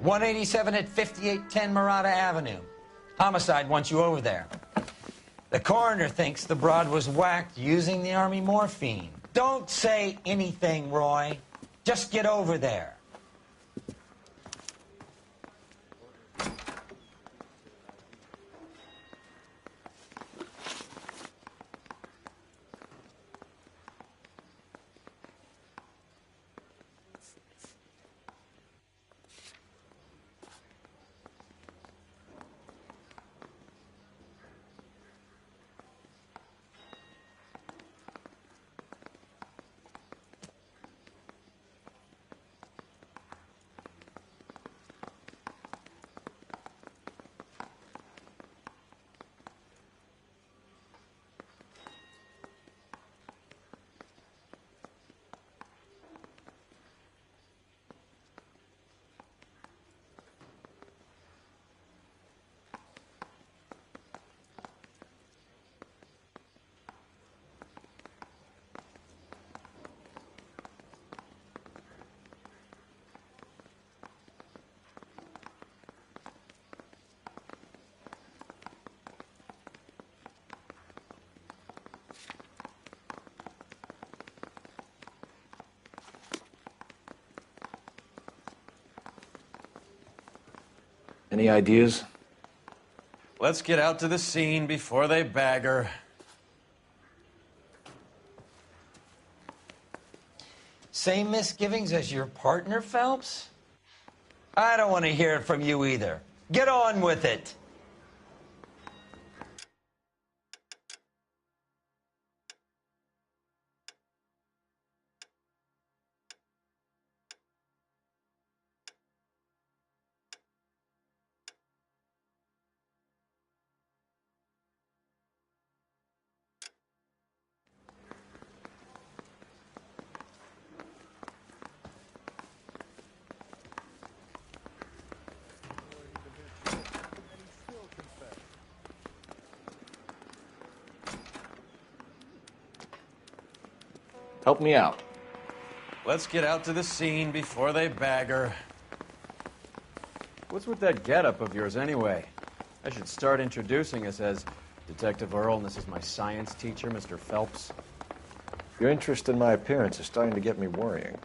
187 at 5810 Murata Avenue. Homicide wants you over there. The coroner thinks the broad was whacked using the Army morphine. Don't say anything, Roy. Just get over there. Any ideas? Let's get out to the scene before they bag her. Same misgivings as your partner, Phelps? I don't want to hear it from you either. Get on with it. Help me out. Let's get out to the scene before they bag her. What's with that getup of yours anyway? I should start introducing us as Detective Earl, and this is my science teacher, Mr. Phelps. Your interest in my appearance is starting to get me worrying.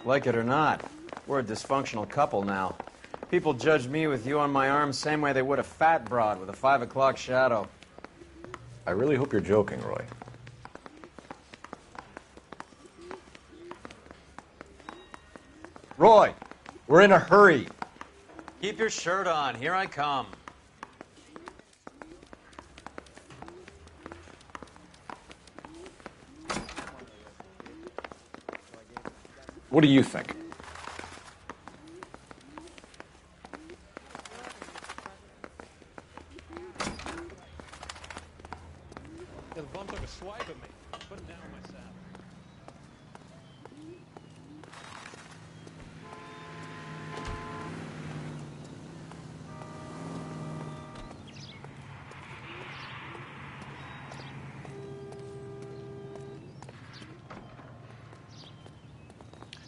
Like it or not, we're a dysfunctional couple now. People judge me with you on my arm same way they would a fat broad with a 5 o'clock shadow. I really hope you're joking, Roy. Roy, we're in a hurry. Keep your shirt on. Here I come. What do you think? The bum took a swipe at me. Put him down on my saddle.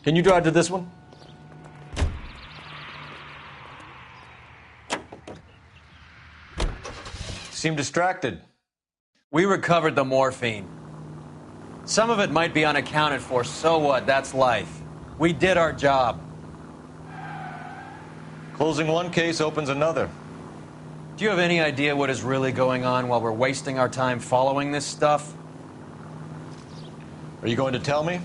Can you drive to this one? Seem distracted. We recovered the morphine. Some of it might be unaccounted for, so what? That's life. We did our job. Closing one case opens another. Do you have any idea what is really going on while we're wasting our time following this stuff? Are you going to tell me?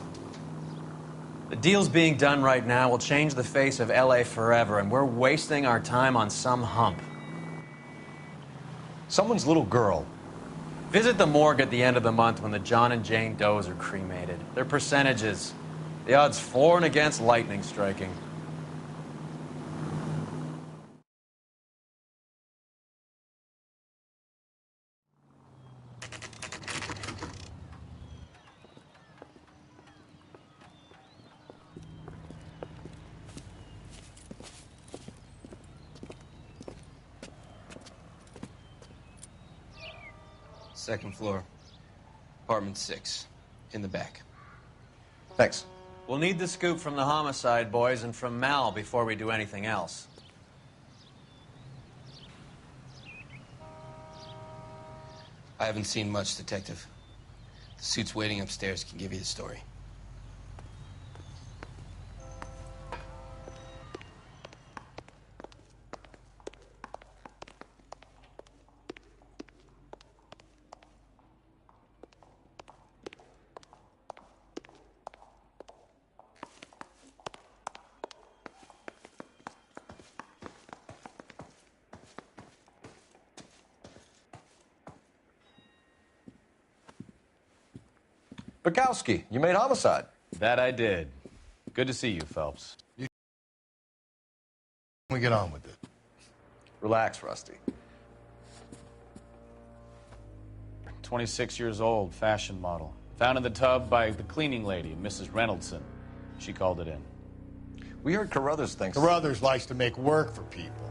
The deals being done right now will change the face of LA forever, and we're wasting our time on some hump. Someone's little girl. Visit the morgue at the end of the month when the John and Jane Does are cremated. Their percentages. The odds for and against lightning striking. Second floor, apartment 6, in the back. Thanks. We'll need the scoop from the homicide boys and from Mal before we do anything else. I haven't seen much, Detective. The suits waiting upstairs can give you the story. Bukowski, you made homicide. That I did. Good to see you, Phelps. We get on with it. Relax, Rusty. 26 years old, fashion model. Found in the tub by the cleaning lady, Mrs. Reynoldson. She called it in. We heard Carruthers thinks... Carruthers likes to make work for people.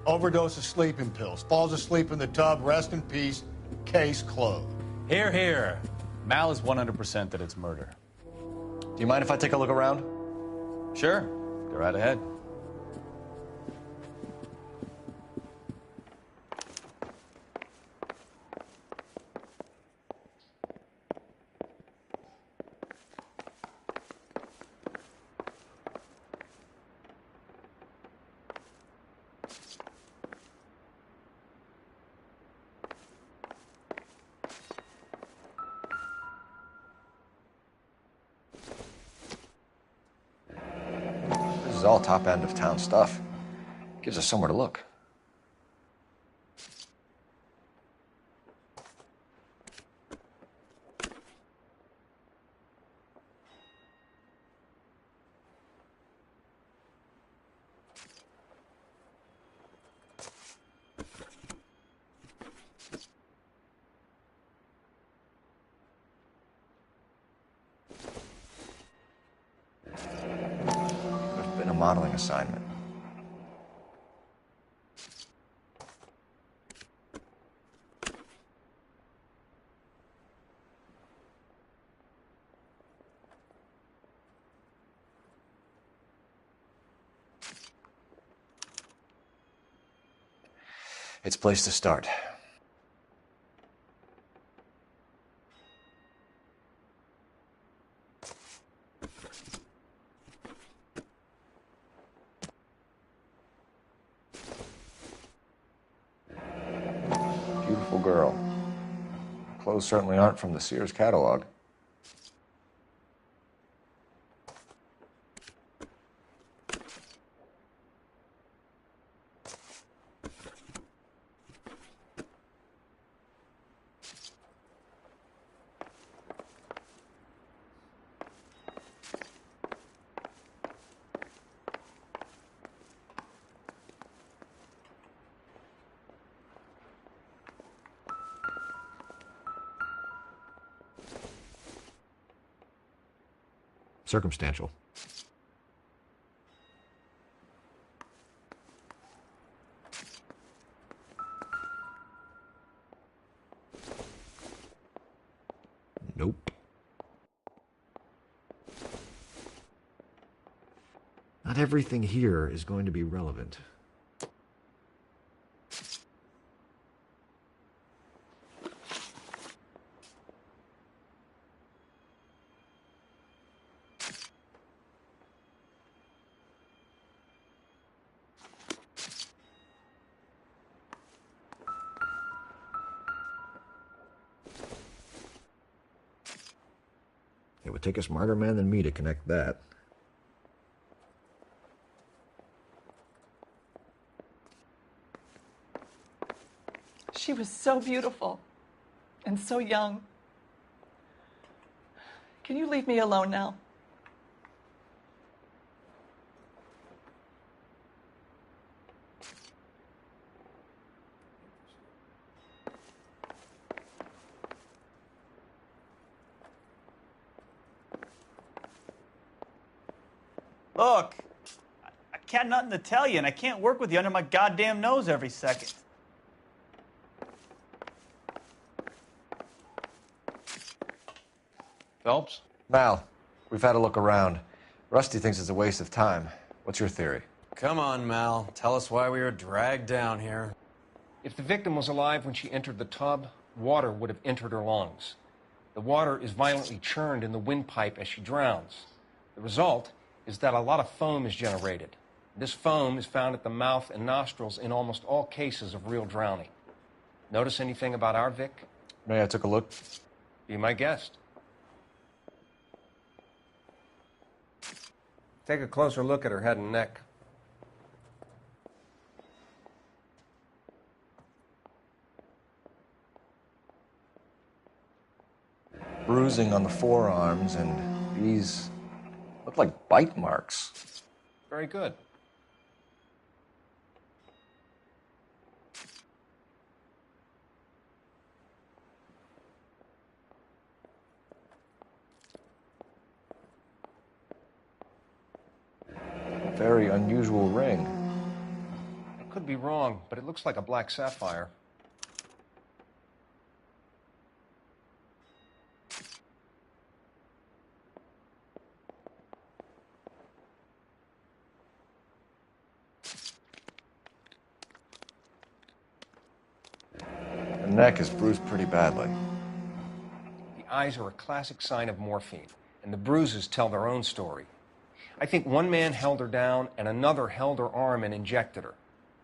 Overdose of sleeping pills. Falls asleep in the tub. Rest in peace. Case closed. Here, here. Mal is 100% that it's murder. Do you mind if I take a look around? Sure. Go right ahead. This is all top end of town stuff. Gives us somewhere to look. Modeling assignment. It's a place to start. Beautiful girl. Clothes certainly aren't from the Sears catalog. Circumstantial. Nope. Not everything here is going to be relevant. It would take a smarter man than me to connect that. She was so beautiful and so young. Can you leave me alone now? Look, I got nothing to tell you, and I can't work with you under my goddamn nose every second. Phelps? Mal, We've had a look around. Rusty thinks it's a waste of time. What's your theory? Come on, Mal. Tell us why we were dragged down here. If the victim was alive when she entered the tub, water would have entered her lungs. The water is violently churned in the windpipe as she drowns. The result is that a lot of foam is generated. This foam is found at the mouth and nostrils in almost all cases of real drowning. Notice anything about our Vic? May I took a look? Be my guest. Take a closer look at her head and neck. Bruising on the forearms, and these look like bite marks. Very good. Very unusual ring. I could be wrong, but it looks like a black sapphire. The neck is bruised pretty badly. The eyes are a classic sign of morphine, and the bruises tell their own story. I think one man held her down and another held her arm and injected her.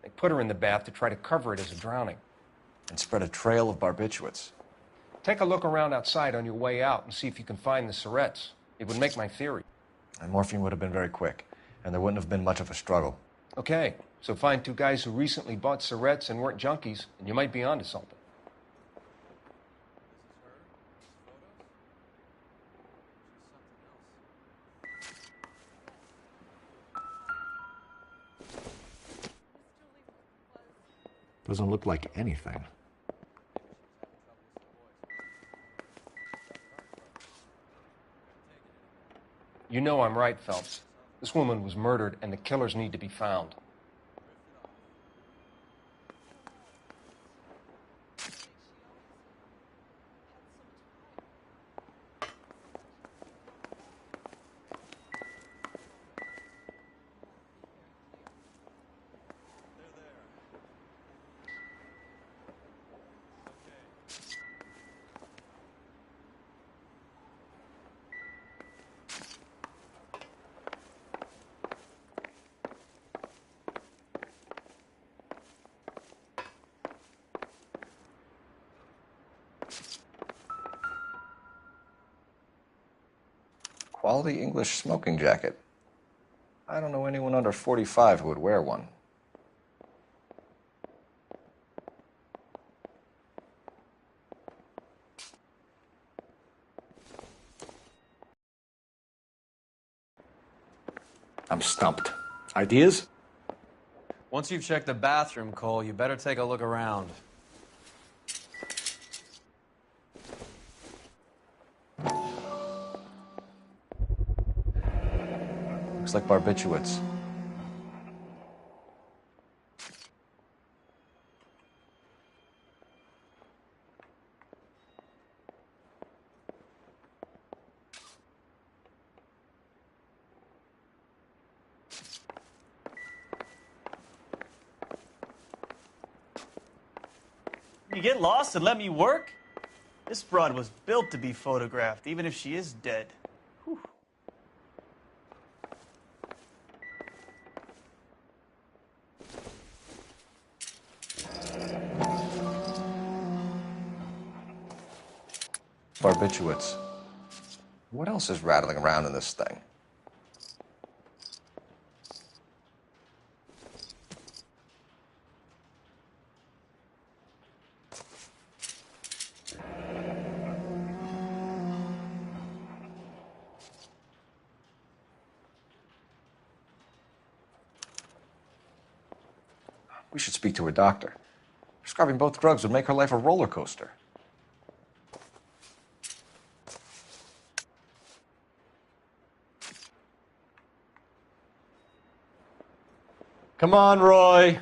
They put her in the bath to try to cover it as a drowning. And spread a trail of barbiturates. Take a look around outside on your way out and see if you can find the syrettes. It would make my theory. And morphine would have been very quick, and there wouldn't have been much of a struggle. Okay, so find two guys who recently bought syrettes and weren't junkies, and you might be onto something. Doesn't look like anything. You know I'm right, Phelps. This woman was murdered, and the killers need to be found. Quality English smoking jacket. I don't know anyone under 45 who would wear one. I'm stumped. Ideas? Once you've checked the bathroom, Cole, you better take a look around. Looks like barbiturates. You get lost and let me work? This broad was built to be photographed, even if she is dead. Whew. Barbiturates. What else is rattling around in this thing? We should speak to a doctor. Prescribing both drugs would make her life a roller coaster. Come on, Roy.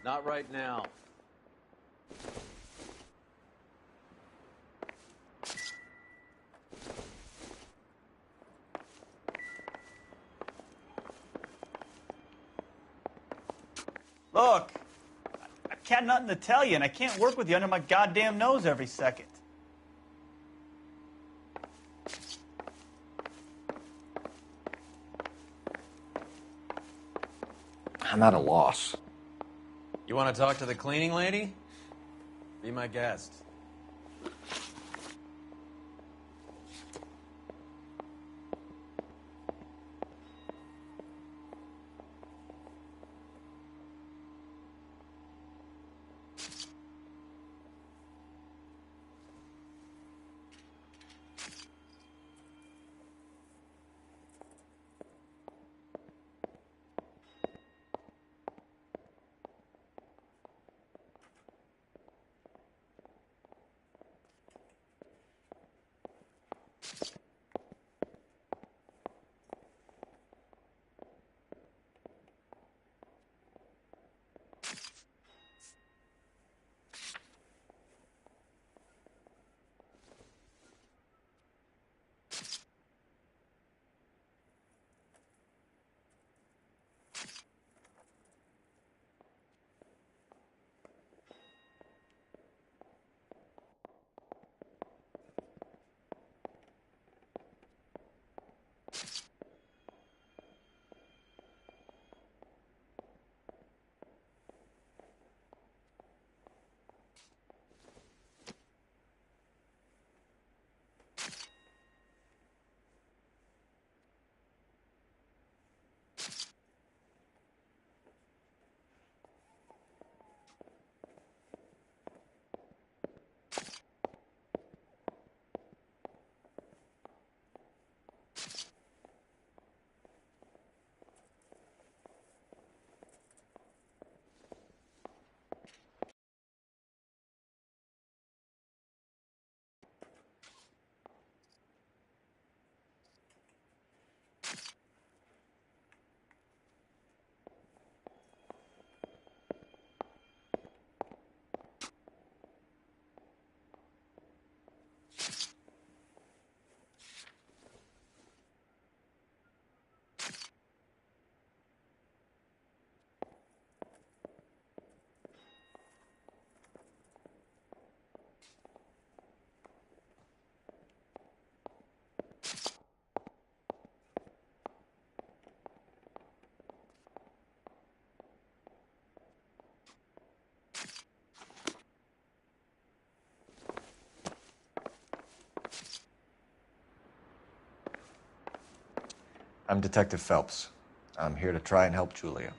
Not right now. Look, I got nothing to tell you, and I can't work with you under my goddamn nose every second. I'm at a loss. You want to talk to the cleaning lady? Be my guest. I'm Detective Phelps. I'm here to try and help Julia.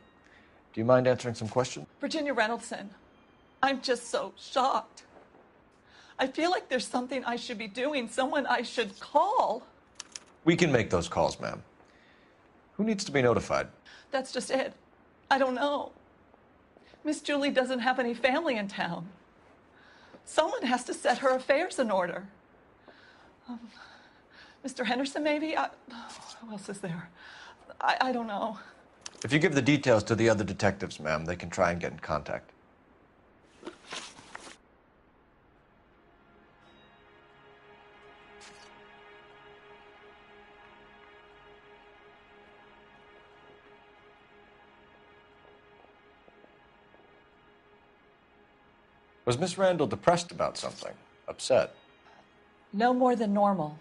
Do you mind answering some questions? Virginia Reynoldson, I'm just so shocked. I feel like there's something I should be doing, someone I should call. We can make those calls, ma'am. Who needs to be notified? That's just it. I don't know. Miss Julie doesn't have any family in town. Someone has to set her affairs in order. Mr. Henderson, maybe? Who else is there? I don't know. If you give the details to the other detectives, ma'am, they can try and get in contact. Was Miss Randall depressed about something? Upset? No more than normal.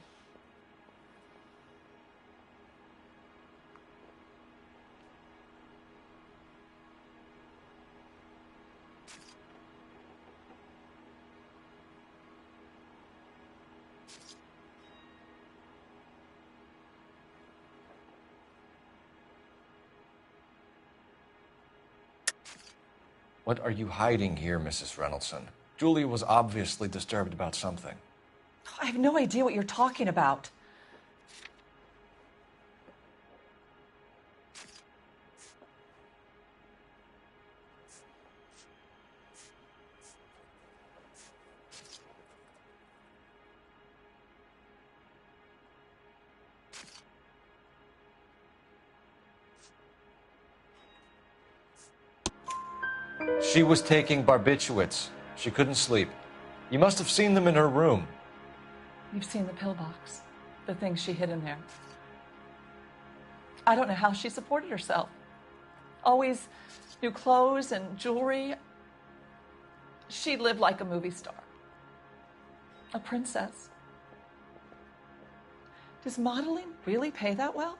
What are you hiding here, Mrs. Reynoldson? Julia was obviously disturbed about something. I have no idea what you're talking about. She was taking barbiturates. She couldn't sleep. You must have seen them in her room. You've seen the pillbox, the things she hid in there. I don't know how she supported herself. Always New clothes and jewelry. She lived like a movie star. A princess. Does modeling really pay that well?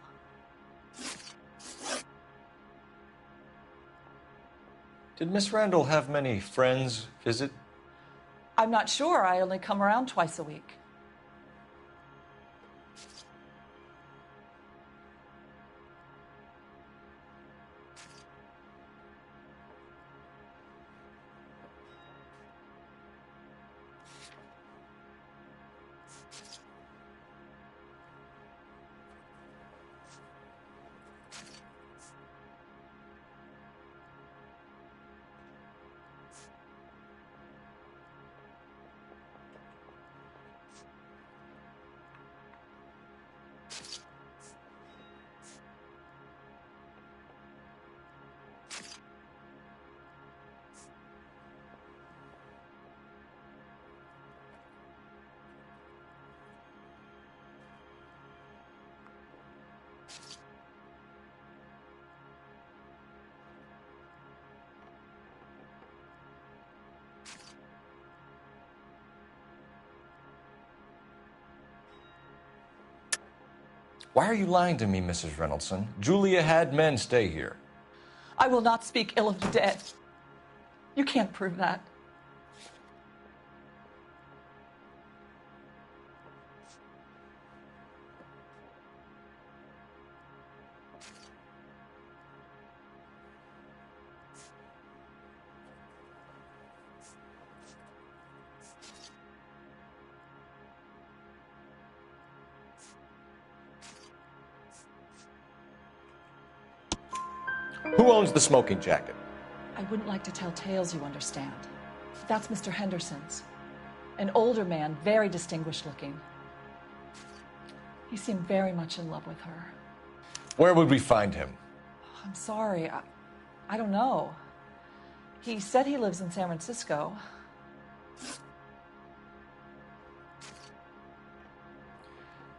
Did Miss Randall have many friends visit? I'm not sure. I only come around twice a week. Why are you lying to me, Mrs. Reynoldson? Julia had men stay here. I will not speak ill of the dead. You can't prove that. Who owns the smoking jacket? I wouldn't like to tell tales, you understand. That's Mr. Henderson's. An older man, very distinguished looking. He seemed very much in love with her. Where would we find him? I'm sorry. I don't know. He said he lives in San Francisco.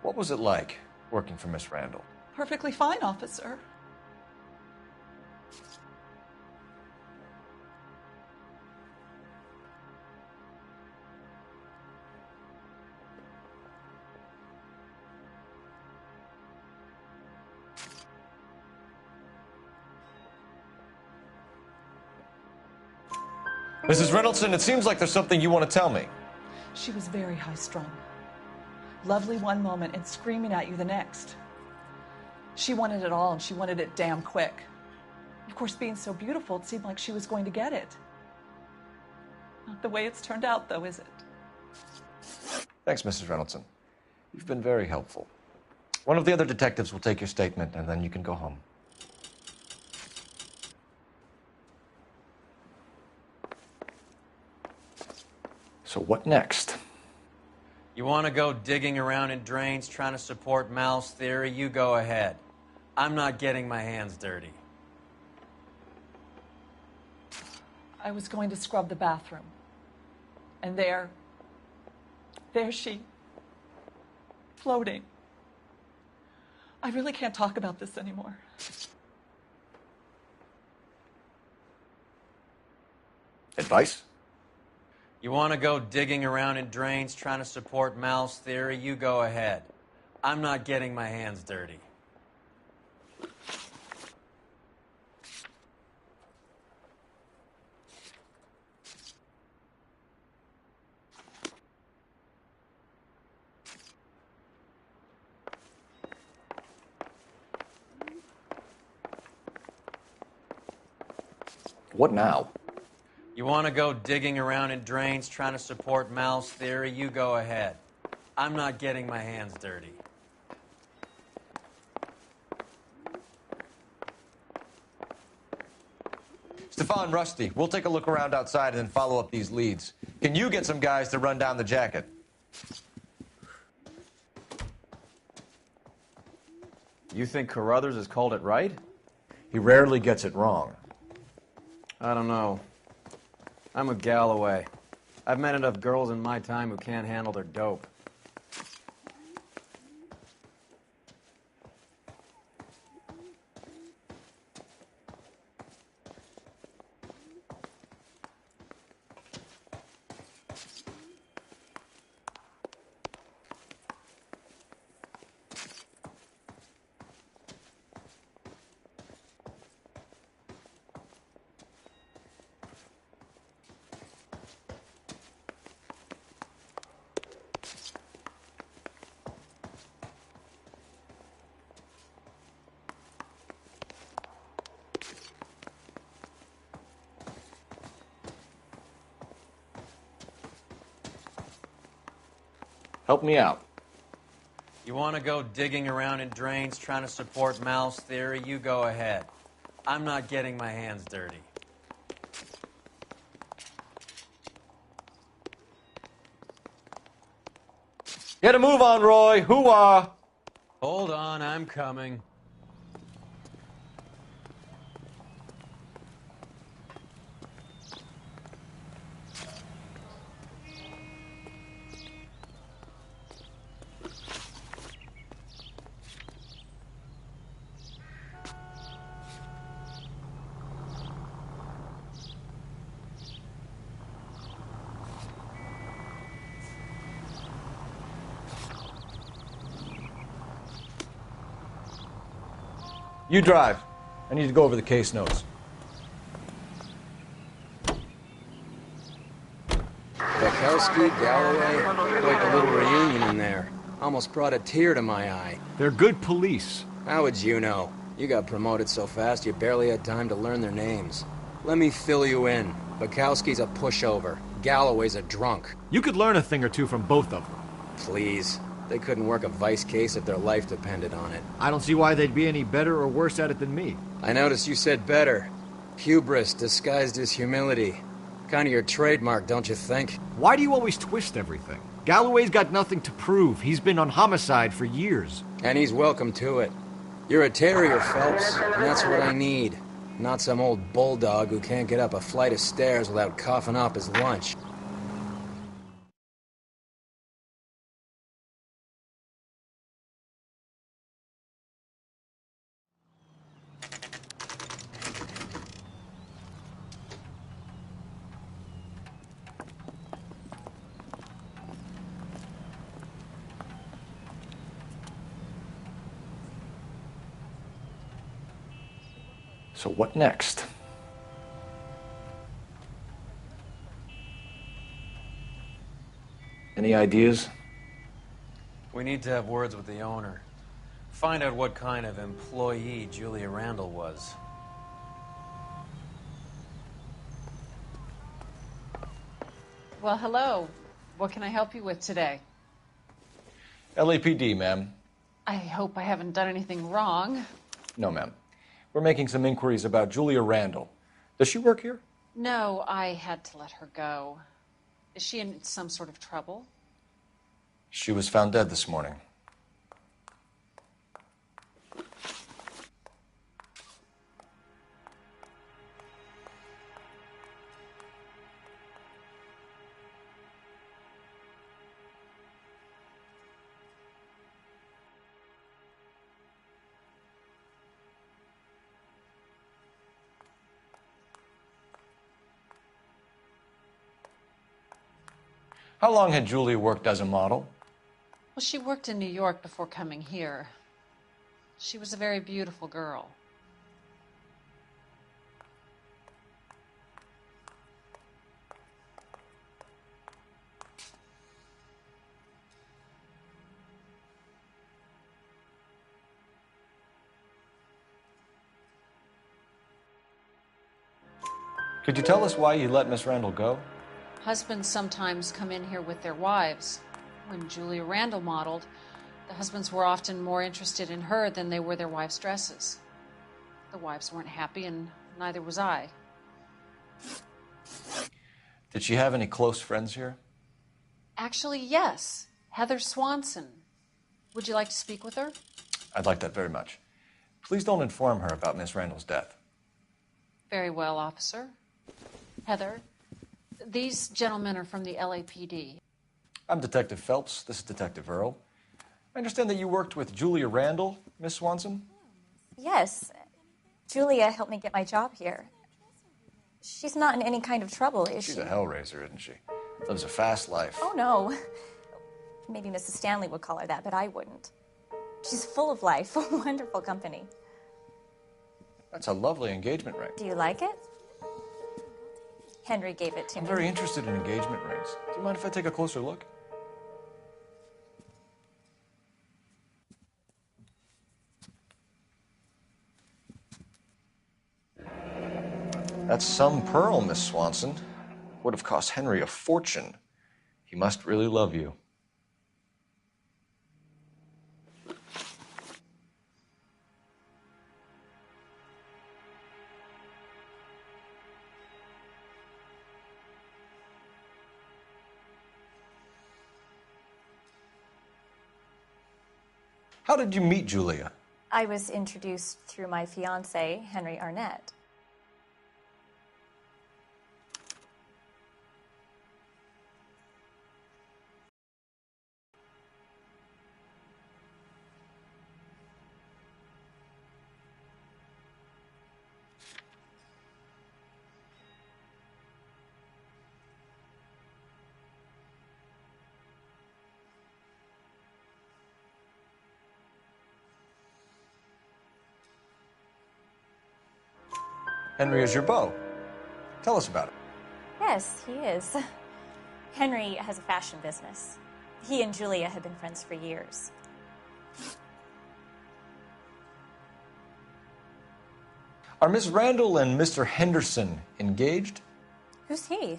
What was it like working for Miss Randall? Perfectly fine, officer. Mrs. Reynoldson, it seems like there's something you want to tell me. She was very high-strung. Lovely one moment and screaming at you the next. She wanted it all, and she wanted it damn quick. Of course, being so beautiful, it seemed like she was going to get it. Not the way it's turned out, though, is it? Thanks, Mrs. Reynoldson. You've been very helpful. One of the other detectives will take your statement, and then you can go home. So what next? You want to go digging around in drains trying to support Mal's theory? You go ahead. I'm not getting my hands dirty. I was going to scrub the bathroom. And there she, floating. I really can't talk about this anymore. Advice? You want to go digging around in drains trying to support Mal's theory? You go ahead. I'm not getting my hands dirty. What now? You want to go digging around in drains trying to support Mal's theory? You go ahead. I'm not getting my hands dirty. Stefan, Rusty, we'll take a look around outside and then follow up these leads. Can you get some guys to run down the jacket? You think Carruthers has called it right? He rarely gets it wrong. I don't know. I'm with Galloway. I've met enough girls in my time who can't handle their dope. Help me out. You want to go digging around in drains trying to support Mal's theory? You go ahead. I'm not getting my hands dirty. Get a move on, Roy. Hoo-ah. Hold on, I'm coming. You drive. I need to go over the case notes. Bukowski, Galloway, quite a little reunion in there. Almost brought a tear to my eye. They're good police. How would you know? You got promoted so fast you barely had time to learn their names. Let me fill you in. Bukowski's a pushover. Galloway's a drunk. You could learn a thing or two from both of them. Please. They couldn't work a vice case if their life depended on it. I don't see why they'd be any better or worse at it than me. I noticed you said better. Hubris disguised as humility. Kind of your trademark, don't you think? Why do you always twist everything? Galloway's got nothing to prove. He's been on homicide for years. And he's welcome to it. You're a terrier, Phelps, and that's what I need. Not some old bulldog who can't get up a flight of stairs without coughing up his lunch. So what next? Any ideas? We need to have words with the owner. Find out what kind of employee Julia Randall was. Well, hello. What can I help you with today? LAPD, ma'am. I hope I haven't done anything wrong. No, ma'am. We're making some inquiries about Julia Randall. Does she work here? No, I had to let her go. Is she in some sort of trouble? She was found dead this morning. How long had Julia worked as a model? Well, she worked in New York before coming here. She was a very beautiful girl. Could you tell us why you let Miss Randall go? Husbands sometimes come in here with their wives. When Julia Randall modeled, the husbands were often more interested in her than they were their wives' dresses. The wives weren't happy, and neither was I. Did she have any close friends here? Actually, yes. Heather Swanson. Would you like to speak with her? I'd like that very much. Please don't inform her about Miss Randall's death. Very well, officer. Heather, these gentlemen are from the LAPD. I'm Detective Phelps. This is Detective Earl. I understand that you worked with Julia Randall, Miss Swanson? Yes. Julia helped me get my job here. She's not in any kind of trouble, is she? She's a hellraiser, isn't she? Lives a fast life. Oh, no. Maybe Mrs. Stanley would call her that, but I wouldn't. She's full of life, wonderful company. That's a lovely engagement ring. Do you like it? Henry gave it to I'm me. very interested in engagement rings. Do you mind if I take a closer look? That's some pearl, Miss Swanson. Would have cost Henry a fortune. He must really love you. How did you meet Julia? I was introduced through my fiancé, Henry Arnett. Henry is your beau. Tell us about it. Yes, he is. Henry has a fashion business. He and Julia have been friends for years. Are Miss Randall and Mr. Henderson engaged? Who's he?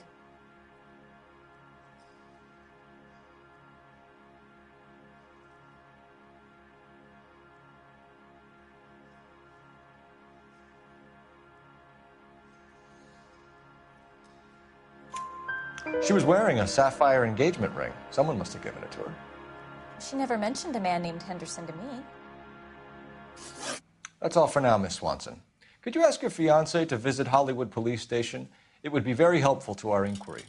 She was wearing a sapphire engagement ring. Someone must have given it to her. She never mentioned a man named Henderson to me. That's all for now, Miss Swanson. Could you ask your fiancé to visit Hollywood Police Station? It would be very helpful to our inquiry.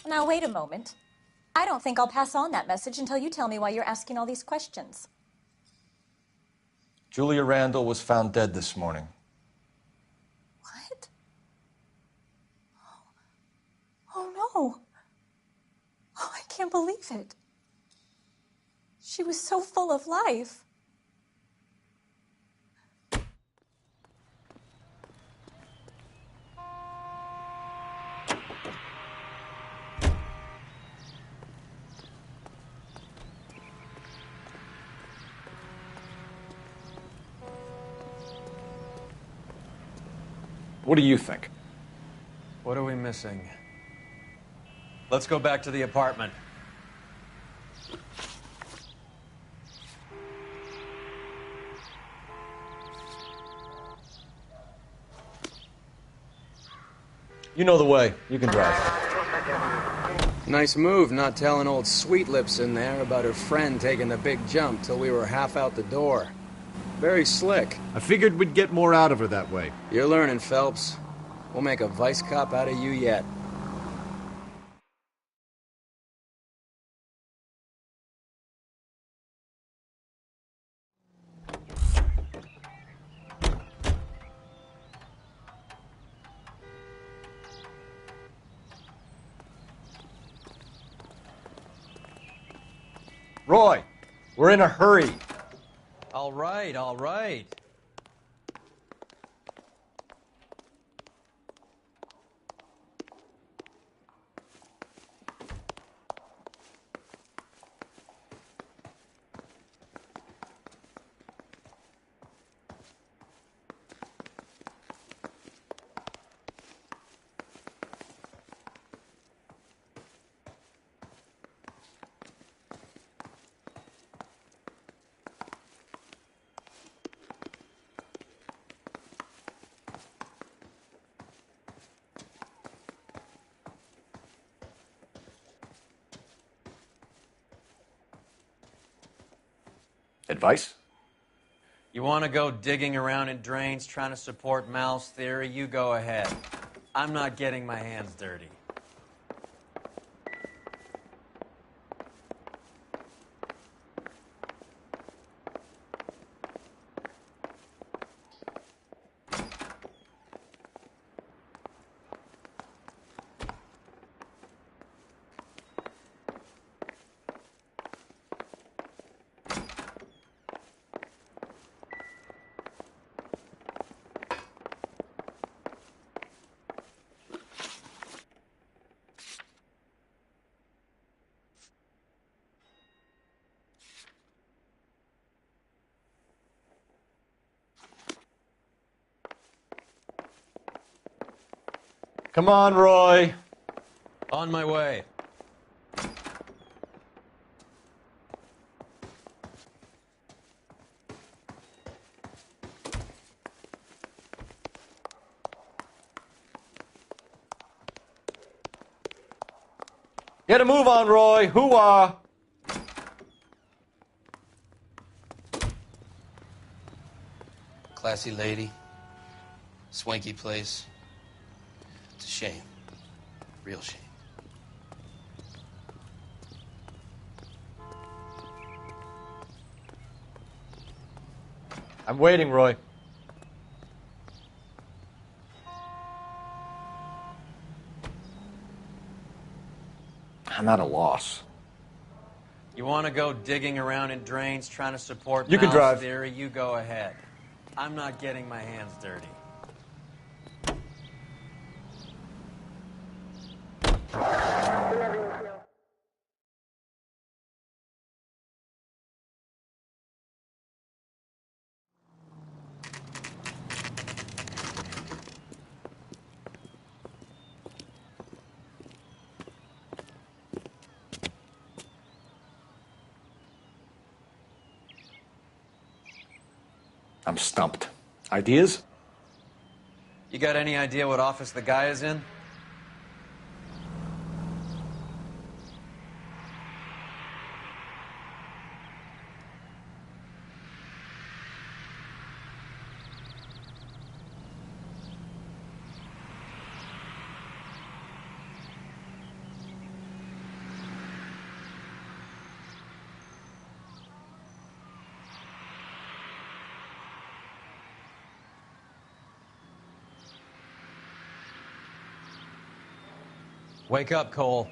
Now, wait a moment. I don't think I'll pass on that message until you tell me why you're asking all these questions. Julia Randall was found dead this morning. What? Oh, no. Oh, I can't believe it. She was so full of life. What do you think? What are we missing? Let's go back to the apartment. You know the way. You can drive. Nice move not telling old Sweet Lips in there about her friend taking the big jump till we were half out the door. Very slick. I figured we'd get more out of her that way. You're learning, Phelps. We'll make a vice cop out of you yet. Roy, we're in a hurry. All right, all right. Advice? You want to go digging around in drains trying to support Mal's theory? You go ahead. I'm not getting my hands dirty. Come on, Roy. On my way. Get a move on, Roy. Hoo-ah. Classy lady. Swanky place. It's a shame. Real shame. I'm waiting, Roy. I'm at a loss. You want to go digging around in drains trying to support You can Mal's drive. theory? You go ahead. I'm not getting my hands dirty. I'm stumped. Ideas? You got any idea what office the guy is in? Wake up, Cole.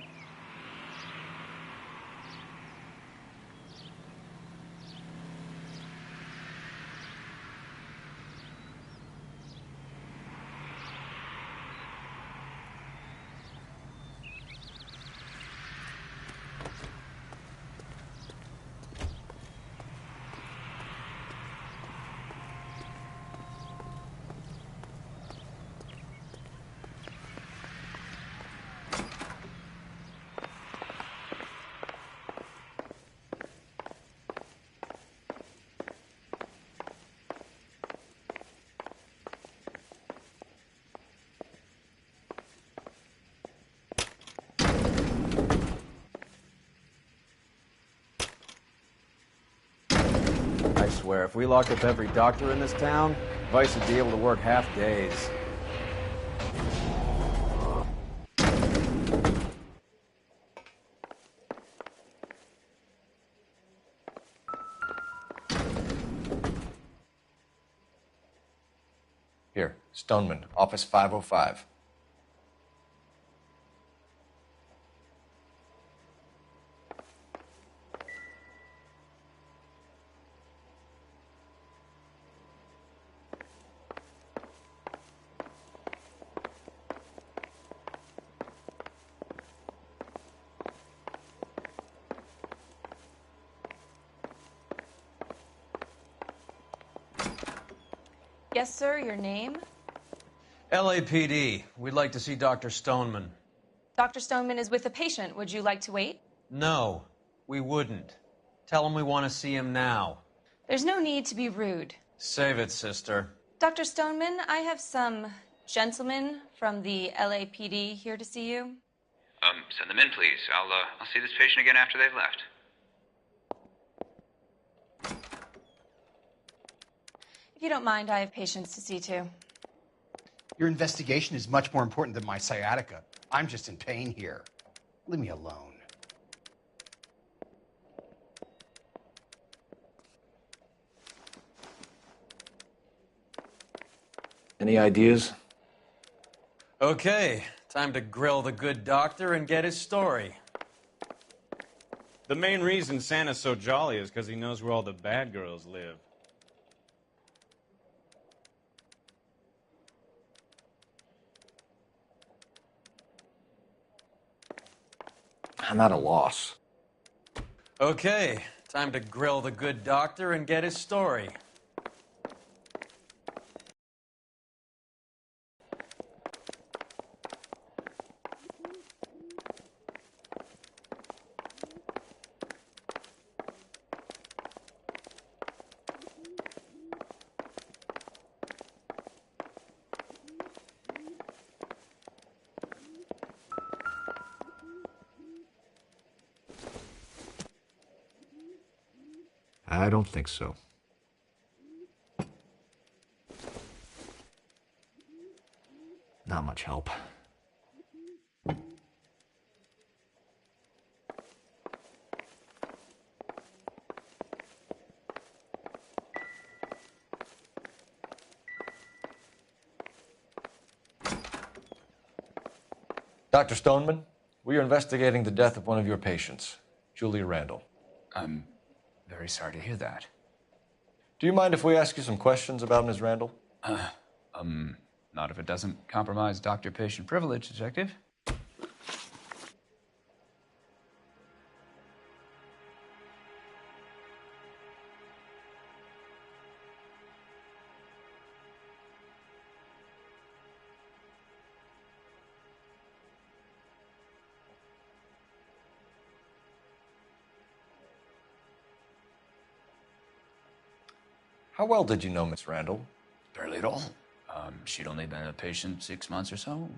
I swear, if we locked up every doctor in this town, Vice would be able to work half days. Here, Stoneman, office 505. Yes, sir, your name? LAPD. We'd like to see Dr. Stoneman. Dr. Stoneman is with a patient. Would you like to wait? No, we wouldn't. Tell him we want to see him now. There's no need to be rude. Save it, sister. Dr. Stoneman, I have some gentlemen from the LAPD here to see you. Send them in, please. I'll see this patient again after they've left. If you don't mind, I have patients to see too. Your investigation is much more important than my sciatica. I'm just in pain here. Leave me alone. Any ideas? Okay, time to grill the good doctor and get his story. The main reason Santa's so jolly is because he knows where all the bad girls live. I'm at a loss. Okay, time to grill the good doctor and get his story. I don't think so. Not much help. Dr. Stoneman, we are investigating the death of one of your patients, Julia Randall. I'm very sorry to hear that. Do you mind if we ask you some questions about Ms. Randall? Not if it doesn't compromise doctor-patient privilege, Detective. How well did you know Miss Randall? Barely at all. She'd only been a patient 6 months or so.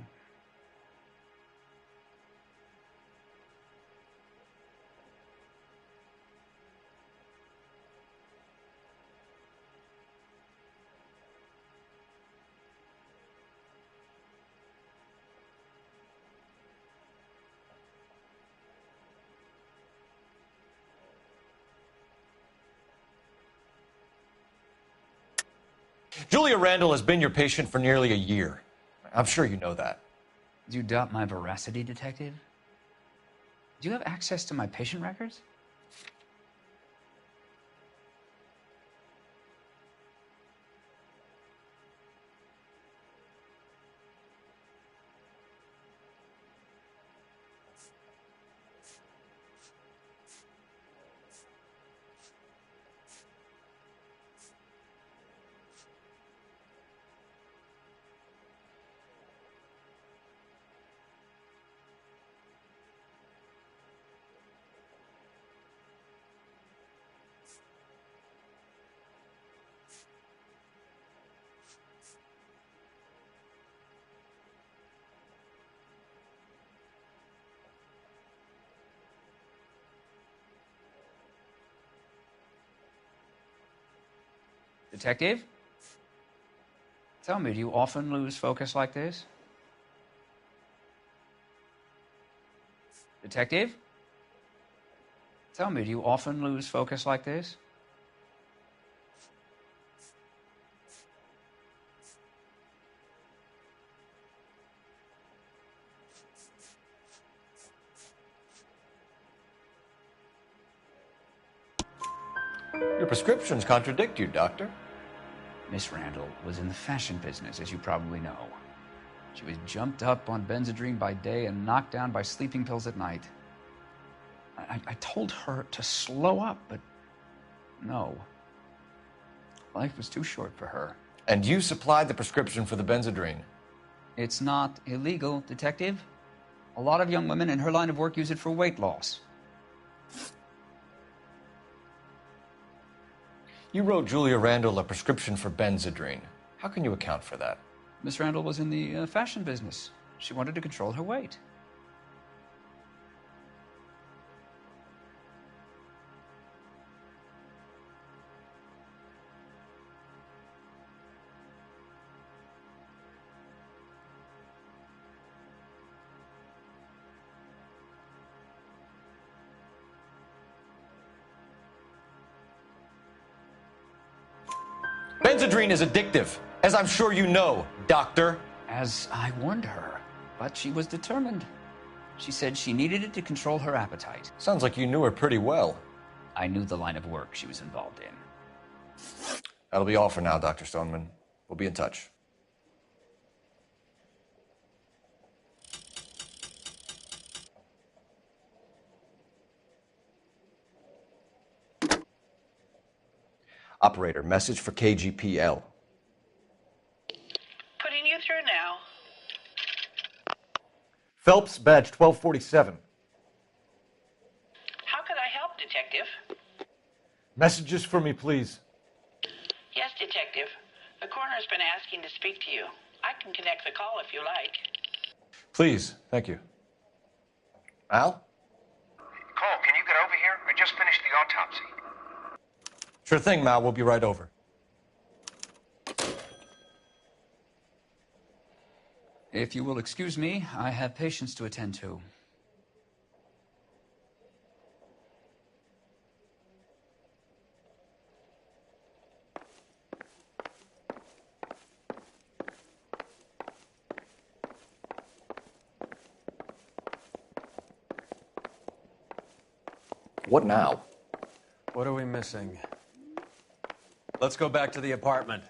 Julia Randall has been your patient for nearly a year. I'm sure you know that. Do you doubt my veracity, Detective? Do you have access to my patient records? Detective? Tell me, do you often lose focus like this? Detective? Tell me, do you often lose focus like this? Your prescriptions contradict you, Doctor. Miss Randall was in the fashion business, as you probably know. She was jumped up on Benzedrine by day and knocked down by sleeping pills at night. I told her to slow up, but no. Life was too short for her. And you supplied the prescription for the Benzedrine. It's not illegal, Detective. A lot of young women in her line of work use it for weight loss. You wrote Julia Randall a prescription for Benzedrine. How can you account for that? Miss Randall was in the fashion business. She wanted to control her weight. Benzedrine is addictive, as I'm sure you know, Doctor. As I warned her, but she was determined. She said she needed it to control her appetite. Sounds like you knew her pretty well. I knew the line of work she was involved in. That'll be all for now, Dr. Stoneman. We'll be in touch. Operator, message for KGPL. Putting you through now. Phelps, badge 1247. How could I help, Detective? Messages for me, please. Yes, Detective. The coroner's been asking to speak to you. I can connect the call if you like. Please, thank you. Al? Cole, can you get over here? I just finished the autopsy. Sure thing, Mal. We'll be right over. If you will excuse me, I have patients to attend to. What now? What are we missing? Let's go back to the apartment.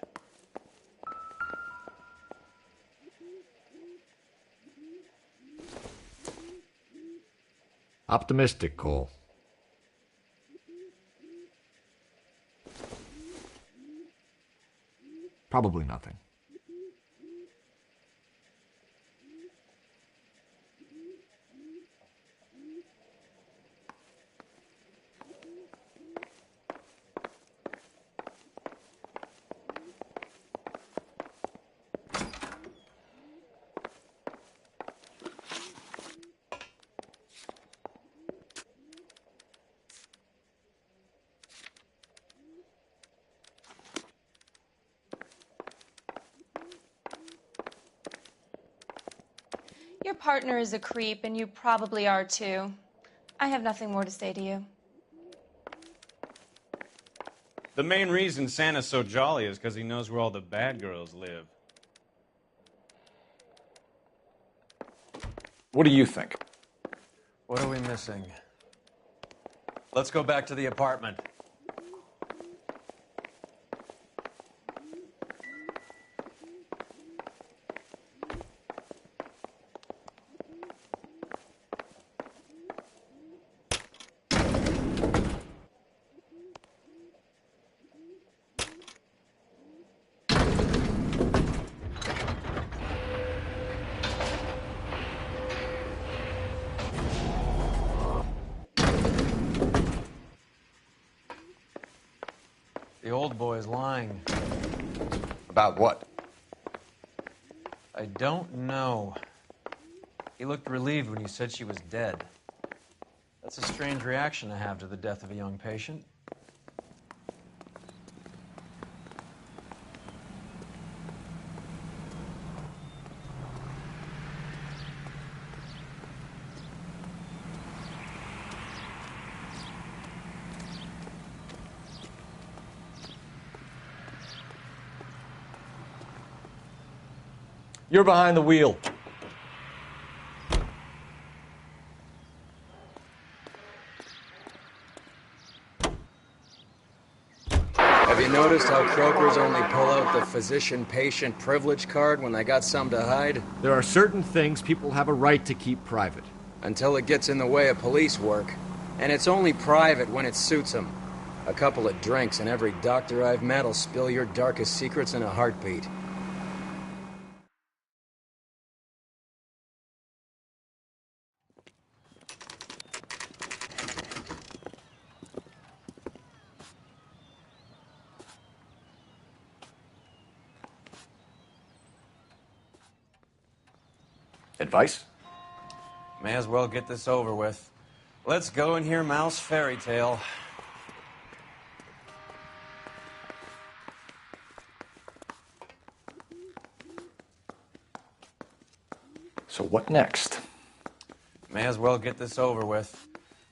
Optimistic, Cole. Probably nothing. Your partner is a creep, and you probably are too. I have nothing more to say to you. The main reason Santa's so jolly is because he knows where all the bad girls live. What do you think? What are we missing? Let's go back to the apartment. The old boy's lying. About what? I don't know. He looked relieved when you said she was dead. That's a strange reaction to have to the death of a young patient. You're behind the wheel. Have you noticed how croakers only pull out the physician-patient privilege card when they got something to hide? There are certain things people have a right to keep private. Until it gets in the way of police work. And it's only private when it suits them. A couple of drinks and every doctor I've met will spill your darkest secrets in a heartbeat. Advice? May as well get this over with. Let's go and hear Mal's fairy tale. So what next? May as well get this over with.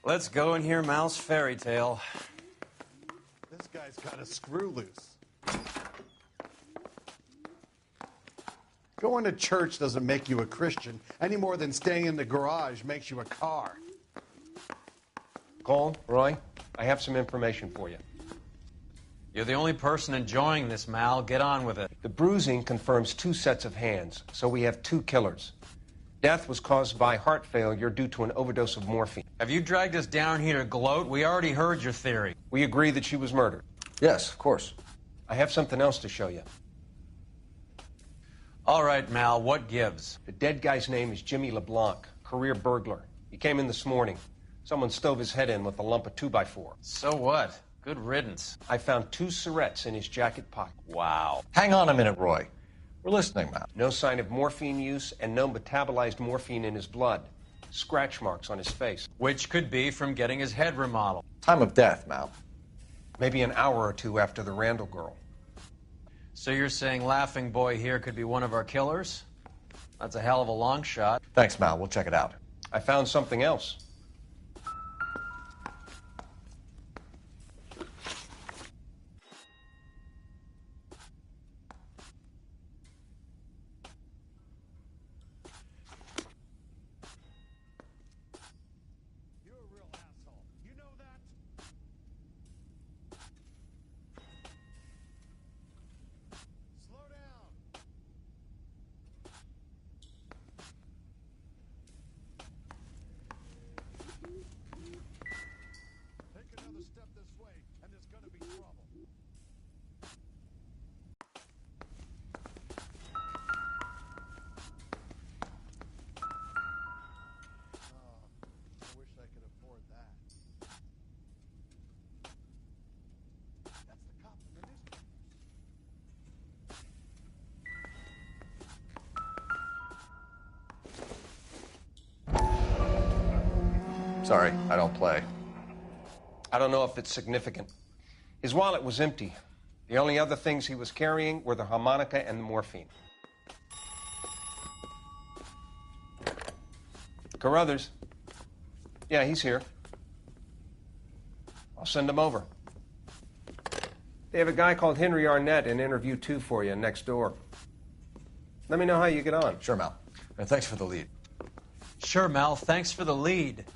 Let's go and hear Mal's fairy tale. This guy's got a screw loose. Going to church doesn't make you a Christian any more than staying in the garage makes you a car. Cole, Roy, I have some information for you. You're the only person enjoying this, Mal. Get on with it. The bruising confirms 2 sets of hands, so we have 2 killers. Death was caused by heart failure due to an overdose of morphine. Have you dragged us down here to gloat? We already heard your theory. We agree that she was murdered. Yes, of course. I have something else to show you. All right, Mal, what gives? The dead guy's name is Jimmy LeBlanc, career burglar. He came in this morning. Someone stove his head in with a lump of 2x4. So what? Good riddance. I found 2 cigarettes in his jacket pocket. Wow. Hang on a minute, Roy. We're listening, Mal. No sign of morphine use and no metabolized morphine in his blood. Scratch marks on his face. Which could be from getting his head remodeled. Time of death, Mal. Maybe an hour or 2 after the Randall girl. So you're saying Laughing Boy here could be one of our killers? That's a hell of a long shot. Thanks, Mal. We'll check it out. I found something else. Sorry, I don't play. I don't know if it's significant. His wallet was empty. The only other things he was carrying were the harmonica and the morphine. Carruthers. Yeah, he's here. I'll send him over. They have a guy called Henry Arnett in interview 2 for you next door. Let me know how you get on. Sure, Mal. And thanks for the lead. Sure, Mel. Thanks for the lead.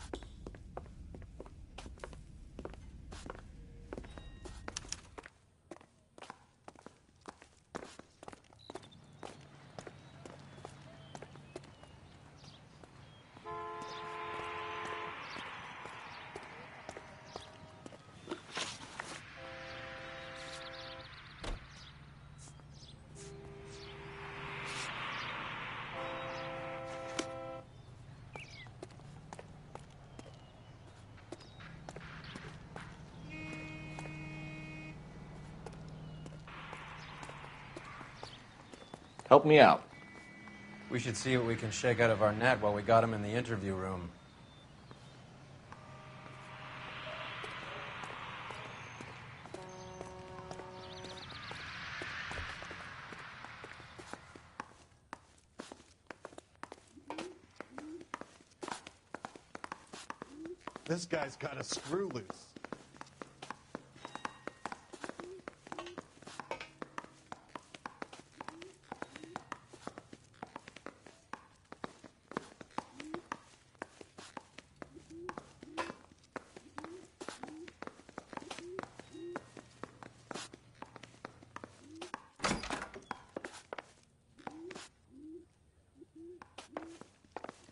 Help me out. We should see what we can shake out of our net while we got him in the interview room. This guy's got a screw loose.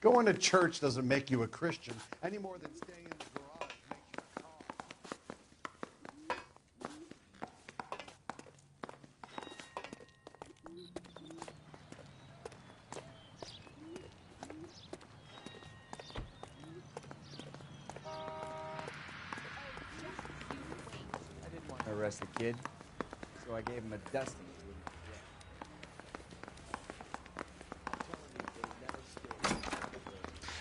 Going to church doesn't make you a Christian any more than staying in the garage makes you a car. I didn't want to arrest the kid, so I gave him a dusting.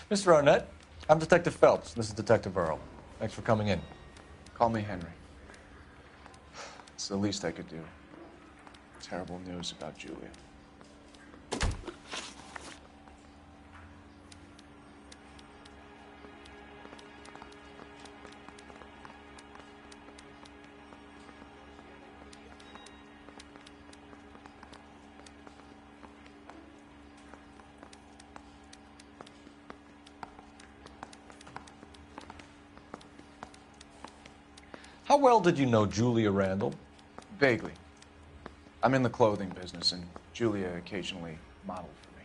Mr. Arnett, I'm Detective Phelps. This is Detective Earl. Thanks for coming in. Call me Henry. It's the least I could do. Terrible news about Julia. How well did you know Julia Randall? Vaguely. I'm in the clothing business, and Julia occasionally modeled for me.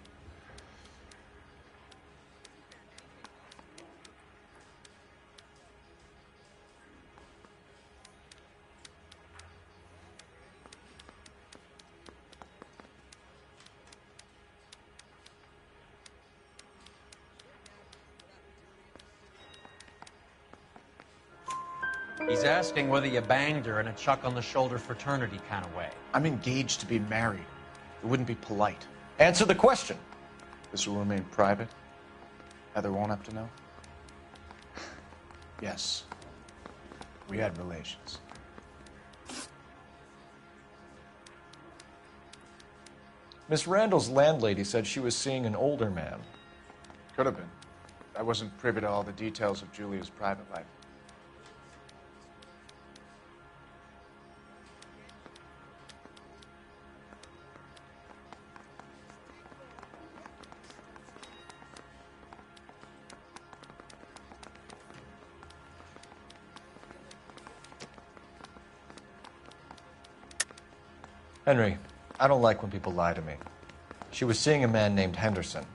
He's asking whether you banged her in a chuck-on-the-shoulder fraternity kind of way. I'm engaged to be married. It wouldn't be polite. Answer the question. This will remain private. Heather won't have to know. Yes. We had relations. Miss Randall's landlady said she was seeing an older man. Could have been. I wasn't privy to all the details of Julia's private life. Henry, I don't like when people lie to me. She was seeing a man named Henderson.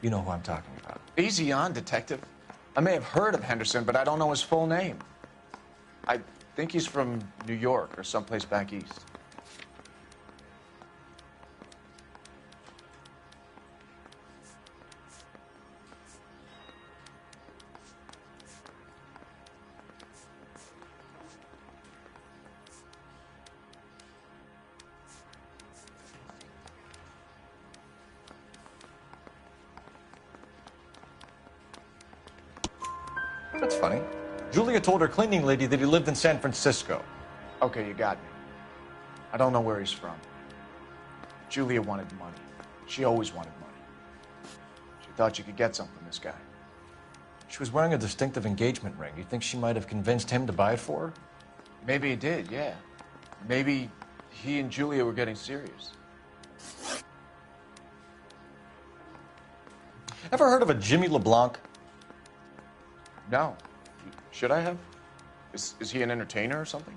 You know who I'm talking about. Easy on, Detective. I may have heard of Henderson, but I don't know his full name. I think he's from New York or someplace back east. That's funny. Julia told her cleaning lady that he lived in San Francisco. Okay, you got me. I don't know where he's from. Julia wanted money. She always wanted money. She thought she could get some from this guy. She was wearing a distinctive engagement ring. You think she might have convinced him to buy it for her? Maybe he did, yeah. Maybe he and Julia were getting serious. Ever heard of a Jimmy LeBlanc? No. Should I have? Is he an entertainer or something?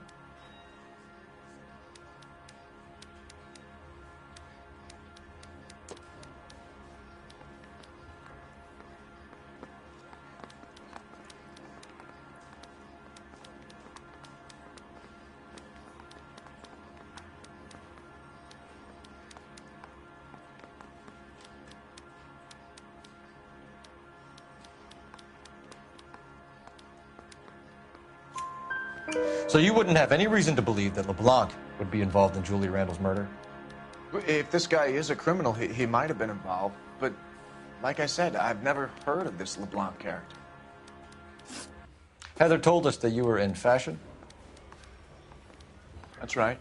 So you wouldn't have any reason to believe that LeBlanc would be involved in Julie Randall's murder? If this guy is a criminal, he might have been involved. But like I said, I've never heard of this LeBlanc character. Heather told us that you were in fashion. That's right.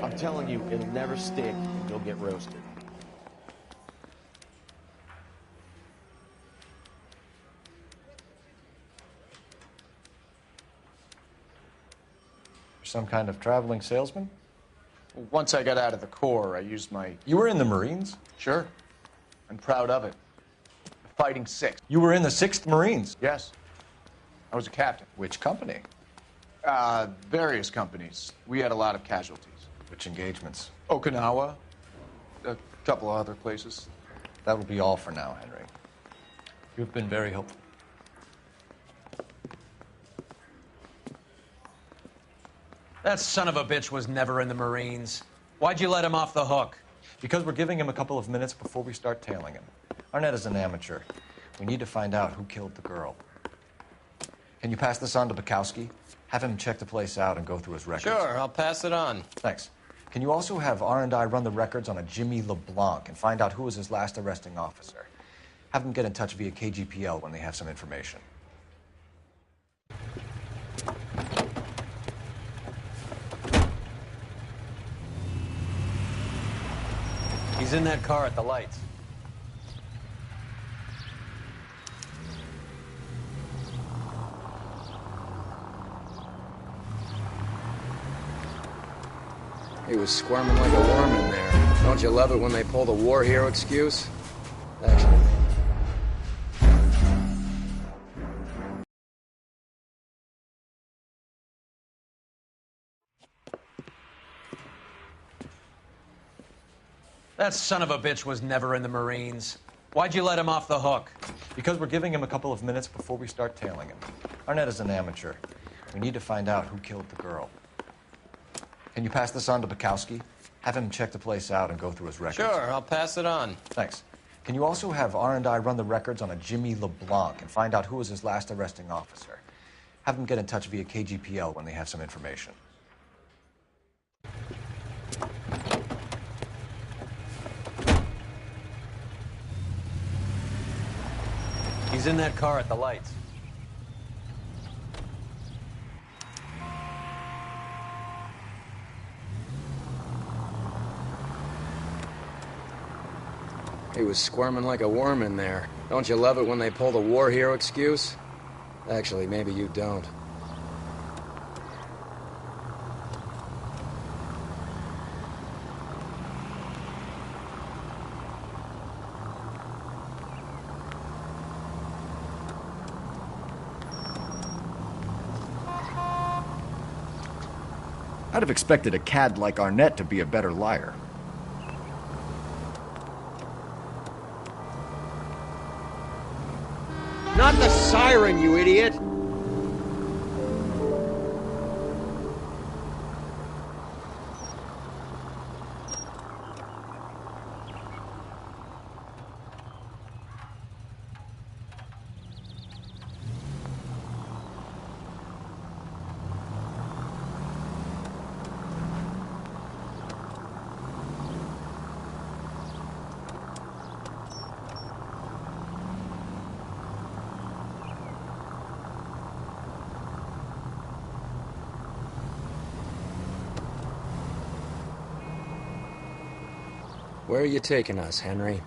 I'm telling you, it'll never stick and you'll get roasted. Some kind of traveling salesman? Once I got out of the Corps, I used my... You were in the Marines? Sure. I'm proud of it. Fighting 6th. You were in the 6th Marines? Yes. I was a captain. Which company? Various companies. We had a lot of casualties. Which engagements? Okinawa. A couple of other places. That will be all for now, Henry. You've been very helpful. That son of a bitch was never in the Marines. Why'd you let him off the hook? Because we're giving him a couple of minutes before we start tailing him. Arnett is an amateur. We need to find out who killed the girl. Can you pass this on to Bukowski? Have him check the place out and go through his records. Sure, I'll pass it on. Thanks. Can you also have R&I run the records on a Jimmy LeBlanc and find out who was his last arresting officer? Have them get in touch via KGPL when they have some information. He's in that car at the lights. He was squirming like a worm in there. Don't you love it when they pull the war hero excuse? Thanks. That son of a bitch was never in the Marines. Why'd you let him off the hook? Because we're giving him a couple of minutes before we start tailing him. Arnett is an amateur. We need to find out who killed the girl. Can you pass this on to Bukowski? Have him check the place out and go through his records. Sure, I'll pass it on. Thanks. Can you also have R&I run the records on a Jimmy LeBlanc and find out who was his last arresting officer? Have them get in touch via KGPL when they have some information. He's in that car at the lights. He was squirming like a worm in there. Don't you love it when they pull the war hero excuse? Actually, maybe you don't. I'd have expected a cad like Arnett to be a better liar. Not the siren, you idiot! Where are you taking us, Henry?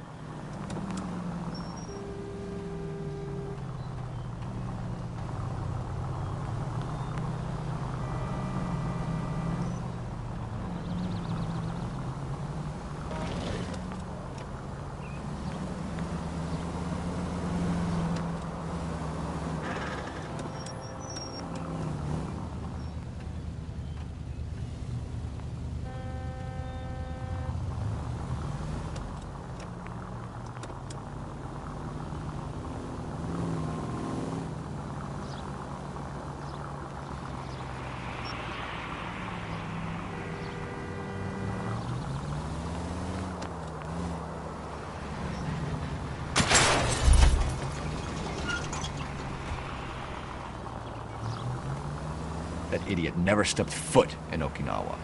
That idiot never stepped foot in Okinawa.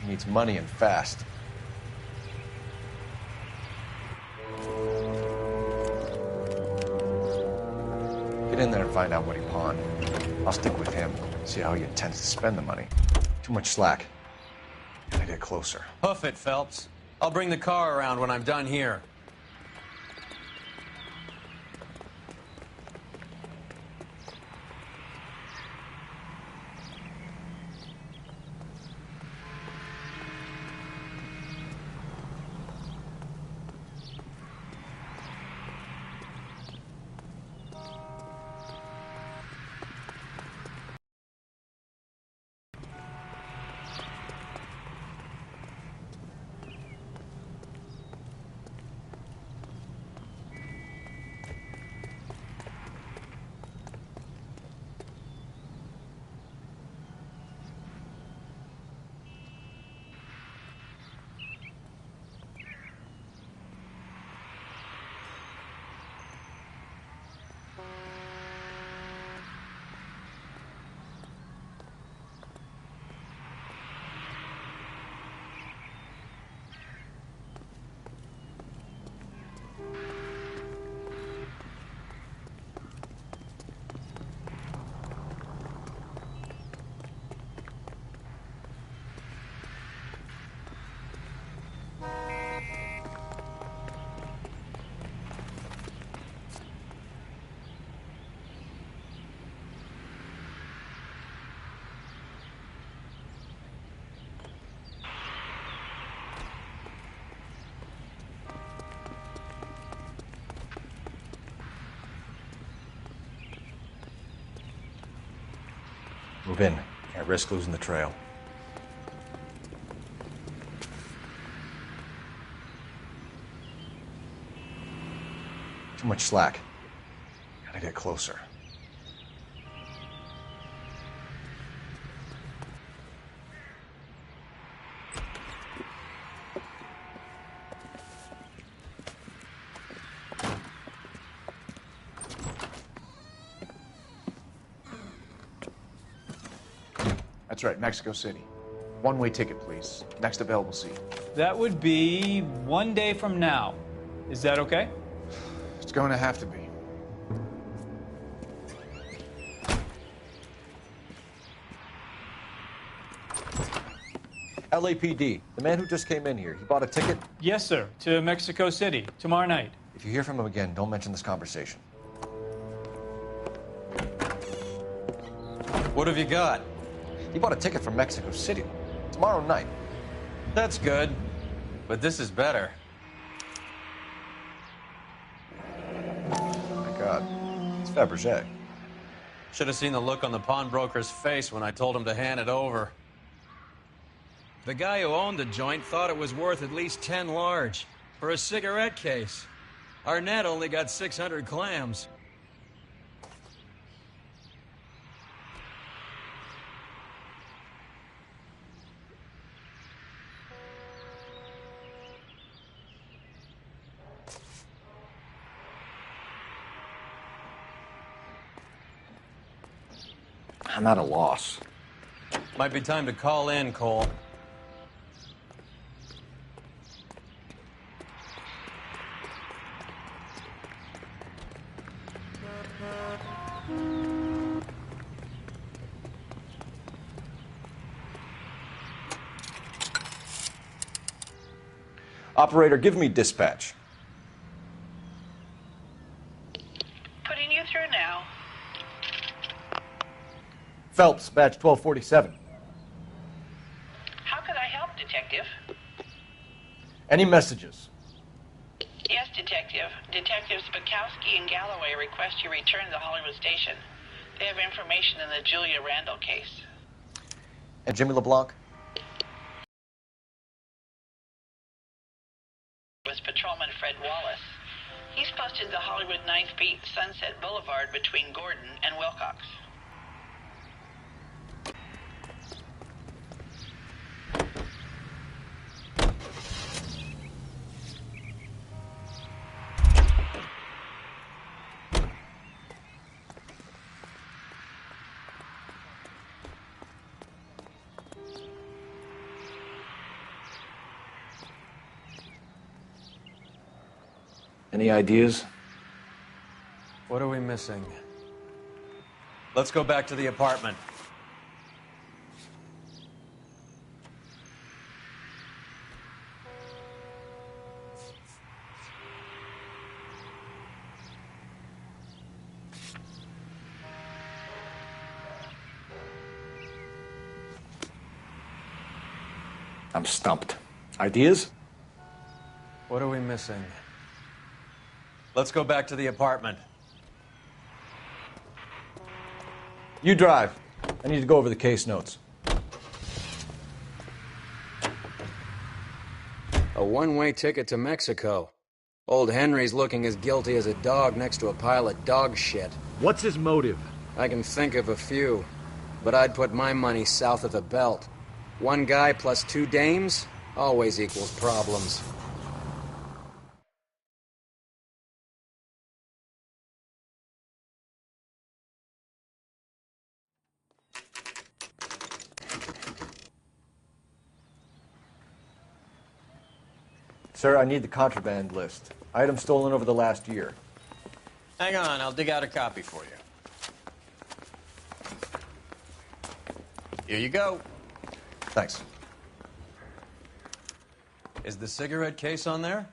He needs money and fast. Get in there and find out what he pawned. I'll stick with him, see how he intends to spend the money. Too much slack. Gotta get closer. Hoof it, Phelps. I'll bring the car around when I'm done here. Move in. Can't risk losing the trail. Too much slack. Gotta get closer. That's right, Mexico City. One-way ticket, please. Next available seat. That would be 1 day from now. Is that okay? It's going to have to be. LAPD, the man who just came in here, he bought a ticket? Yes, sir. To Mexico City, tomorrow night. If you hear from him again, don't mention this conversation. What have you got? He bought a ticket from Mexico City tomorrow night. That's good, but this is better. Oh my God, it's Fabergé. Should have seen the look on the pawnbroker's face when I told him to hand it over. The guy who owned the joint thought it was worth at least 10 large for a cigarette case. Arnett only got 600 clams. I'm at a loss. Might be time to call in, Cole. Operator, give me dispatch. Putting you through now. Phelps, badge 1247. How could I help, Detective? Any messages? Yes, Detective. Detectives Ps5 and Galloway request you return to the Hollywood station. They have information in the Julia Randall case. And Jimmy LeBlanc? Was Patrolman Fred Wallace. He's posted the Hollywood 9th Beat Sunset Boulevard between Gordon and Wilcox. Any ideas? What are we missing? Let's go back to the apartment. I'm stumped. Ideas? What are we missing? Let's go back to the apartment. You drive. I need to go over the case notes. A one-way ticket to Mexico. Old Henry's looking as guilty as a dog next to a pile of dog shit. What's his motive? I can think of a few, but I'd put my money south of the belt. One guy plus two dames always equals problems. Sir, I need the contraband list. Items stolen over the last year. Hang on, I'll dig out a copy for you. Here you go. Thanks. Is the cigarette case on there?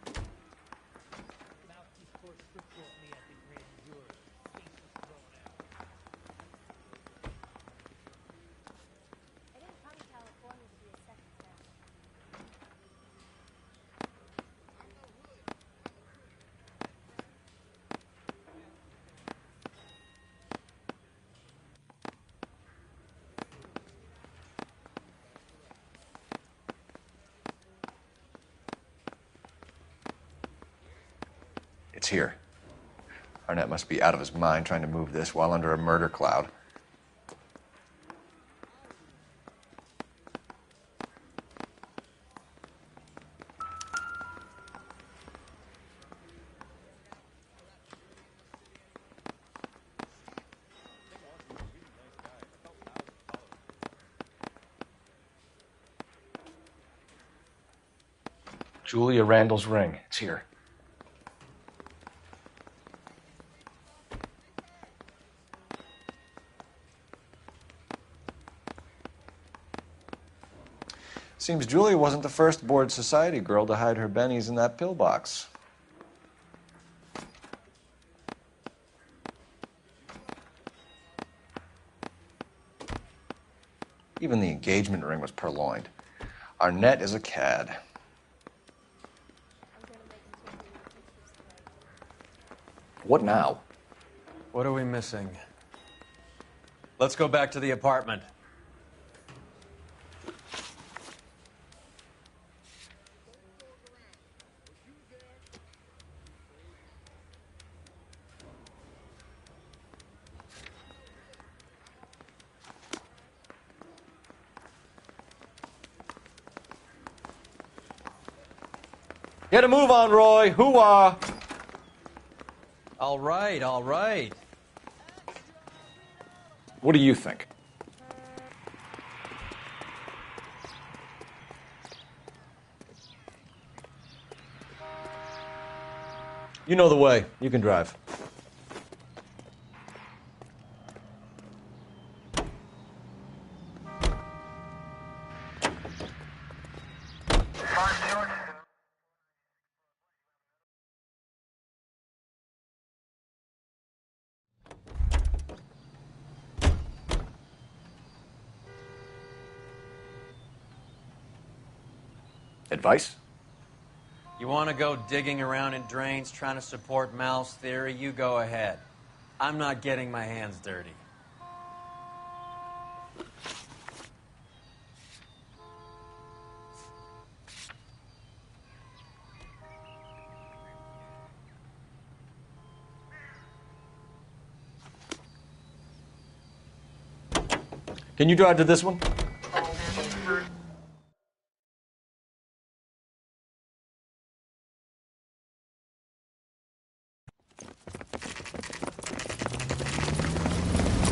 It's here. Arnett must be out of his mind trying to move this while under a murder cloud. Julia Randall's ring. It's here. Seems Julia wasn't the first bored society girl to hide her bennies in that pillbox. Even the engagement ring was purloined. Arnett is a cad. What now? What are we missing? Let's go back to the apartment. Get a move on, Roy. Hoo-ah. All right, all right. What do you think? You know the way. You can drive. Advice? You want to go digging around in drains trying to support Mal's theory? You go ahead. I'm not getting my hands dirty. Can you drive to this one?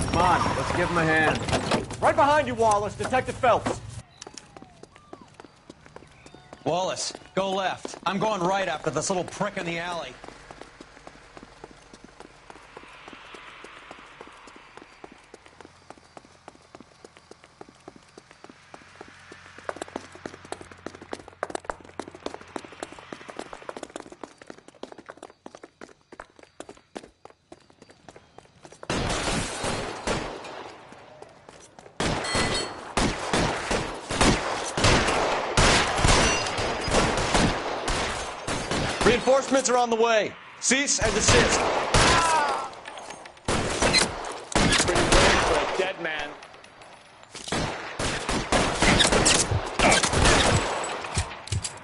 Come on, let's give him a hand. Right behind you, Wallace. Detective Phelps. Wallace, go left. I'm going right after this little prick in the alley. Reinforcements are on the way. Cease and desist. Pretty brave for a dead man.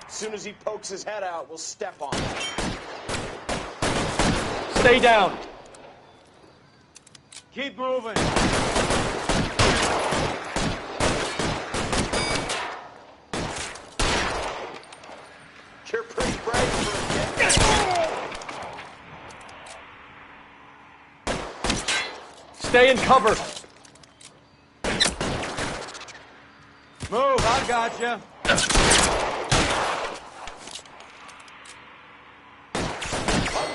As soon as he pokes his head out, we'll step on him. Stay down. Keep moving. You're pretty brave for a dead man. Stay in cover. Move, I got you. I'm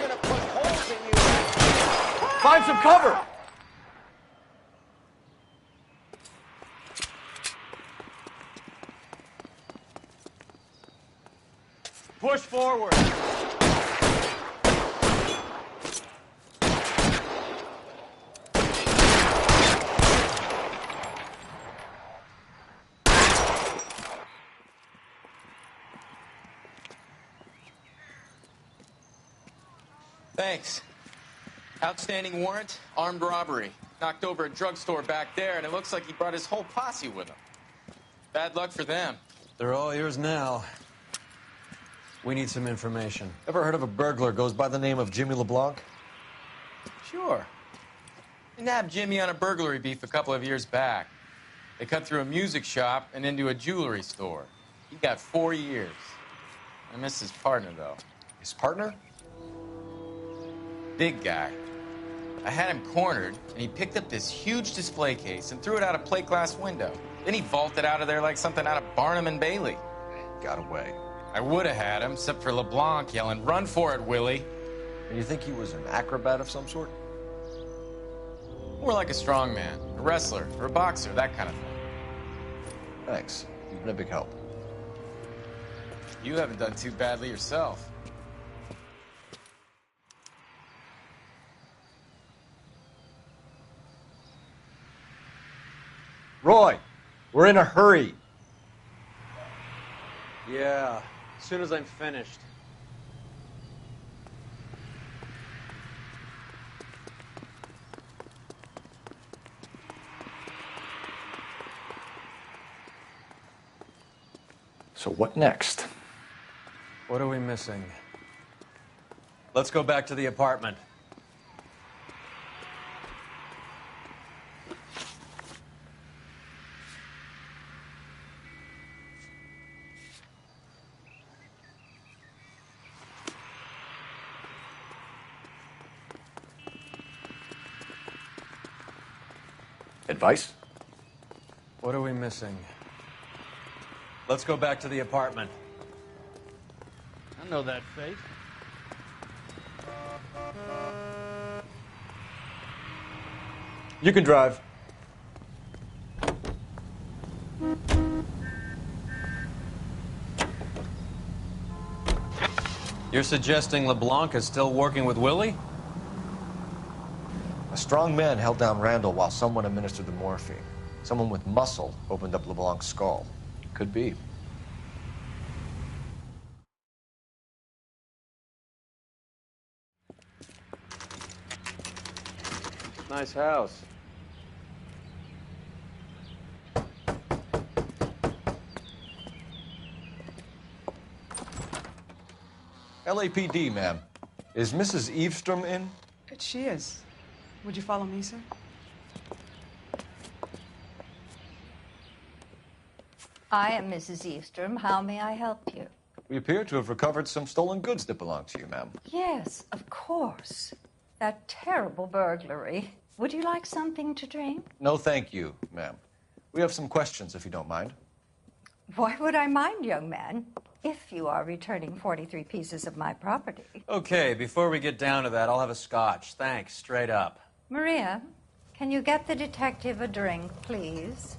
gonna put holes in you. Find some cover. Push forward. Thanks. Outstanding warrant, armed robbery. Knocked over a drugstore back there, and it looks like he brought his whole posse with him. Bad luck for them. They're all yours now. We need some information. Ever heard of a burglar goes by the name of Jimmy LeBlanc? Sure. We nabbed Jimmy on a burglary beef a couple of years back. They cut through a music shop and into a jewelry store. He got 4 years. I miss his partner, though. His partner? Big guy. I had him cornered, and he picked up this huge display case and threw it out a plate glass window. Then he vaulted out of there like something out of Barnum and Bailey. Got away. I would have had him, except for LeBlanc yelling, "Run for it, Willie." And you think he was an acrobat of some sort? More like a strongman, a wrestler, or a boxer, that kind of thing. Thanks. You've been a big help. You haven't done too badly yourself. Roy, we're in a hurry. Yeah, as soon as I'm finished. So what next? What are we missing? Let's go back to the apartment. Advice? What are we missing? Let's go back to the apartment. I know that face. You can drive. You're suggesting LeBlanc is still working with Willie? A strong man held down Randall while someone administered the morphine. Someone with muscle opened up LeBlanc's skull. Could be. Nice house. LAPD, ma'am. Is Mrs. Eavestrom in? She is. Would you follow me, sir? I am Mrs. Eavestrom. How may I help you? We appear to have recovered some stolen goods that belong to you, ma'am. Yes, of course. That terrible burglary. Would you like something to drink? No, thank you, ma'am. We have some questions, if you don't mind. Why would I mind, young man, if you are returning 43 pieces of my property? Okay, before we get down to that, I'll have a scotch. Thanks, straight up. Maria, can you get the detective a drink, please?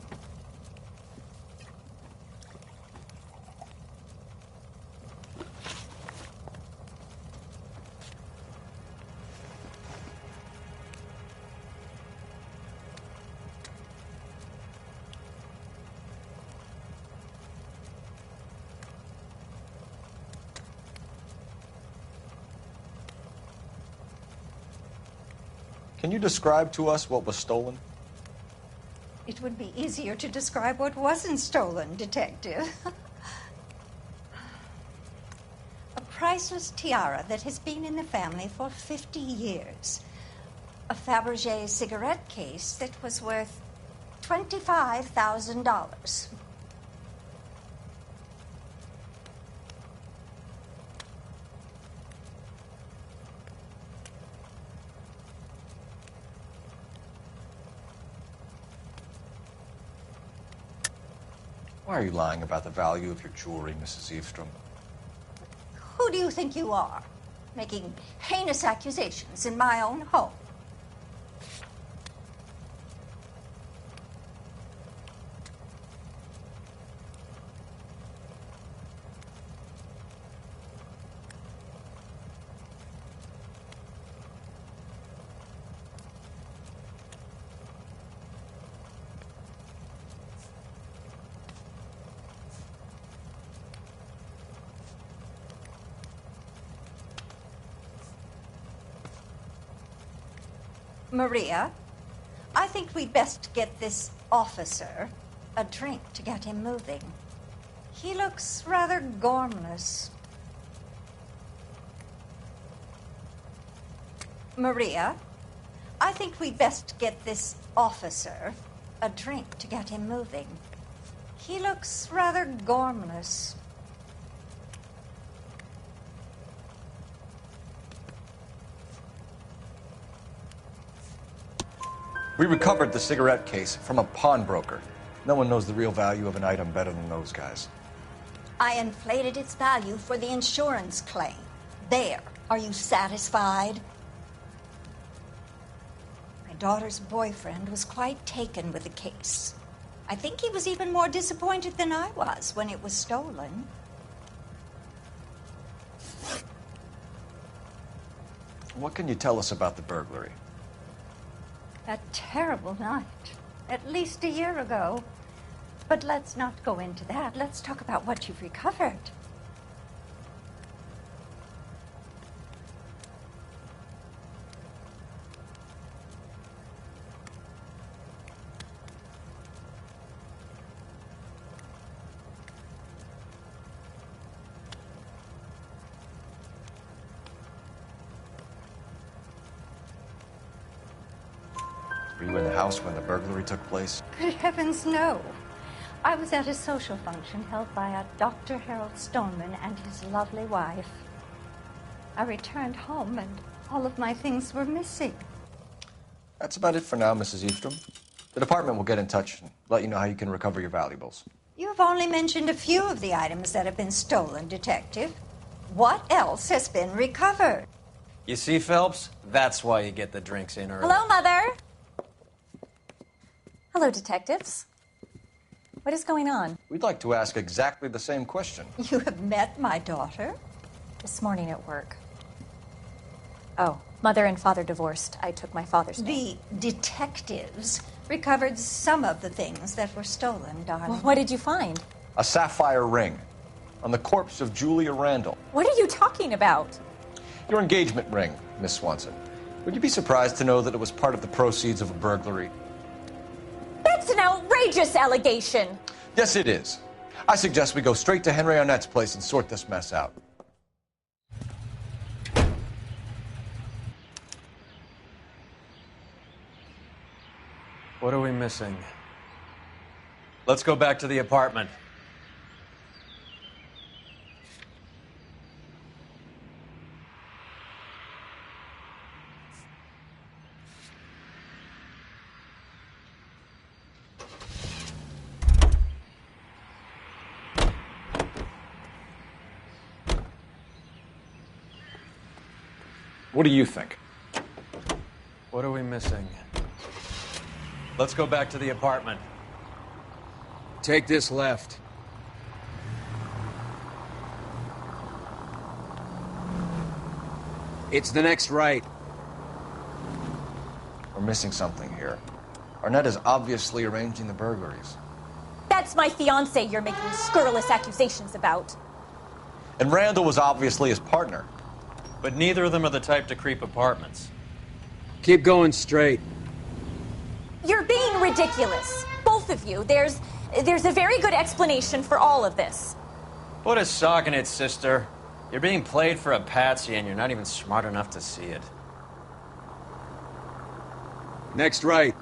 Can you describe to us what was stolen? It would be easier to describe what wasn't stolen, Detective. A priceless tiara that has been in the family for 50 years. A Fabergé cigarette case that was worth $25,000. Why are you lying about the value of your jewelry, Mrs. Eavestrom? Who do you think you are, making heinous accusations in my own home? Maria, I think we'd best get this officer a drink to get him moving. He looks rather gormless. Maria, I think we'd best get this officer a drink to get him moving. He looks rather gormless. We recovered the cigarette case from a pawnbroker. No one knows the real value of an item better than those guys. I inflated its value for the insurance claim. There. Are you satisfied? My daughter's boyfriend was quite taken with the case. I think he was even more disappointed than I was when it was stolen. What can you tell us about the burglary? A terrible night. At least a year ago. But let's not go into that. Let's talk about what you've recovered. Were you in the house when the burglary took place? Good heavens, no. I was at a social function held by a Dr. Harold Stoneman and his lovely wife. I returned home and all of my things were missing. That's about it for now, Mrs. Eastrom. The department will get in touch and let you know how you can recover your valuables. You've only mentioned a few of the items that have been stolen, Detective. What else has been recovered? You see, Phelps? That's why you get the drinks in early. Hello, Mother. Hello, detectives. What is going on? We'd like to ask exactly the same question. You have met my daughter? This morning at work. Oh, mother and father divorced. I took my father's name. The detectives recovered some of the things that were stolen, darling. Well, what did you find? A sapphire ring on the corpse of Julia Randall. What are you talking about? Your engagement ring, Miss Swanson. Would you be surprised to know that it was part of the proceeds of a burglary? That's an outrageous allegation. Yes, it is. I suggest we go straight to Henry Arnett's place and sort this mess out. What are we missing? Let's go back to the apartment. What do you think? What are we missing? Let's go back to the apartment. Take this left. It's the next right. We're missing something here. Arnett is obviously arranging the burglaries. That's my fiance you're making scurrilous accusations about. And Randall was obviously his partner. But neither of them are the type to creep apartments. Keep going straight. You're being ridiculous. Both of you. There's a very good explanation for all of this. Put a sock in it, sister. You're being played for a patsy and you're not even smart enough to see it. Next right.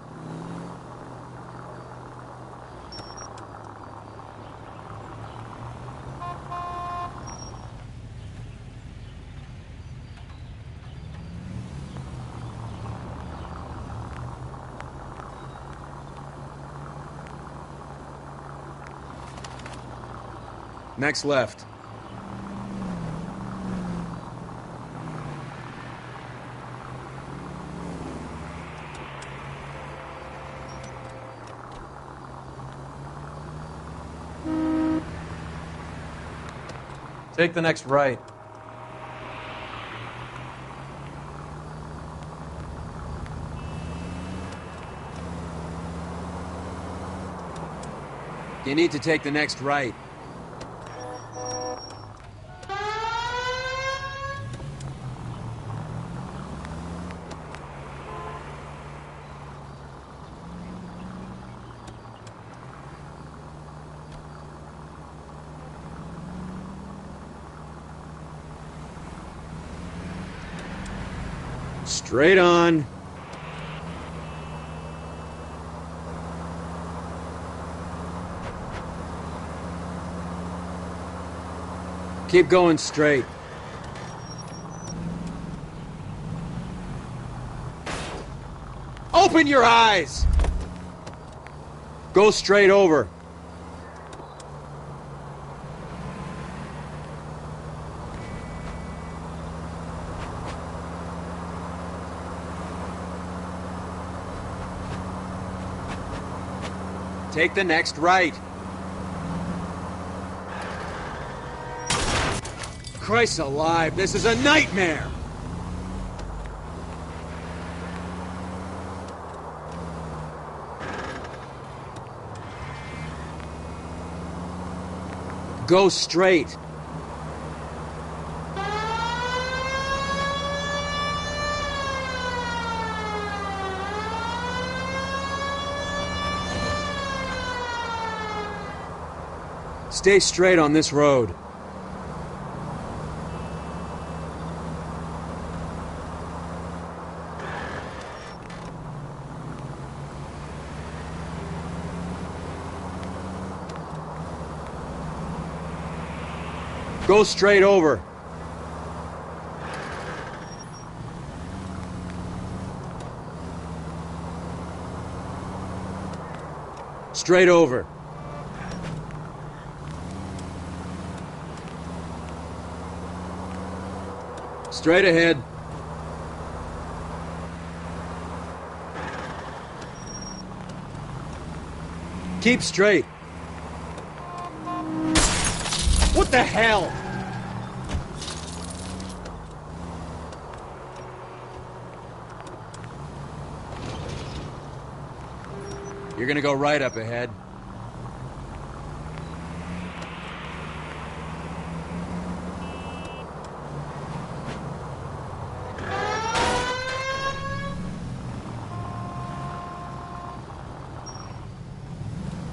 Next left. Take the next right. You need to take the next right. Straight on. Keep going straight. Open your eyes! Go straight over. Take the next right. Christ alive, this is a nightmare! Go straight. Stay straight on this road. Go straight over. Straight over. Straight ahead. Keep straight. What the hell? You're gonna go right up ahead.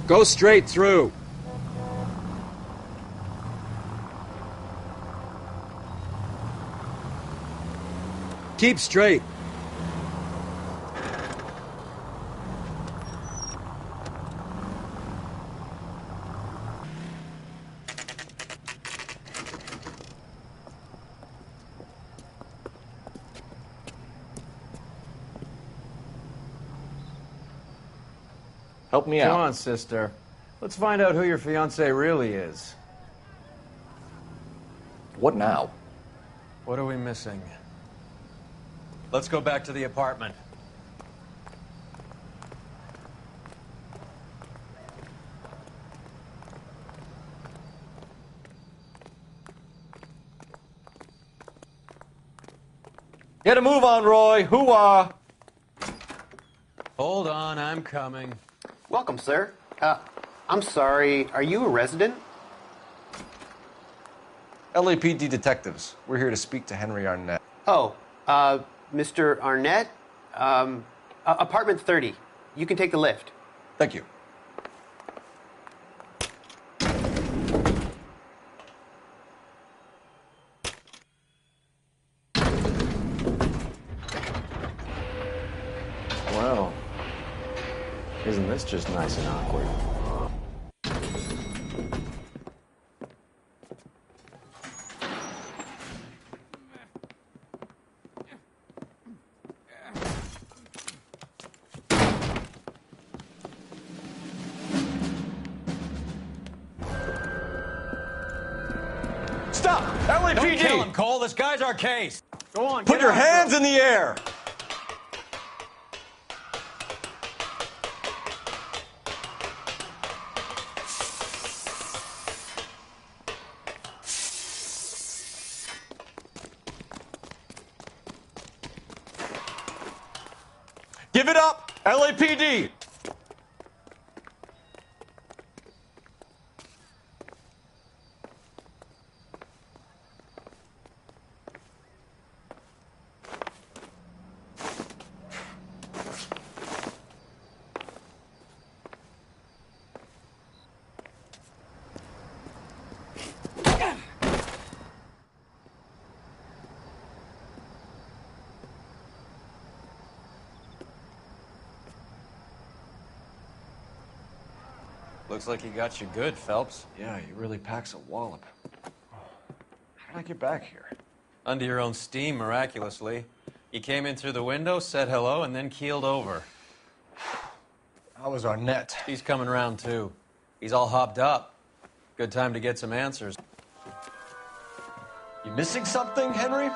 Go straight through. Keep straight. Help me Come out. on, sister. Let's find out who your fiancé really is. What now? What are we missing? Let's go back to the apartment. Get a move on, Roy. Hoo-ah. Hold on, I'm coming. Welcome, sir. I'm sorry, are you a resident? LAPD detectives. We're here to speak to Henry Arnett. Oh, Mr. Arnett? Apartment 30. You can take the lift. Thank you. Well, isn't this just nice and awkward? Stop! LAPD! Don't kill him, Cole. This guy's our case. Go on, Put get your out, hands bro. in the air! Give it up! LAPD! Looks like he got you good, Phelps. Yeah, he really packs a wallop. How did I get back here? Under your own steam, miraculously. You came in through the window, said hello, and then keeled over. How was Arnett? He's coming around, too. He's all hopped up. Good time to get some answers. You missing something, Henry?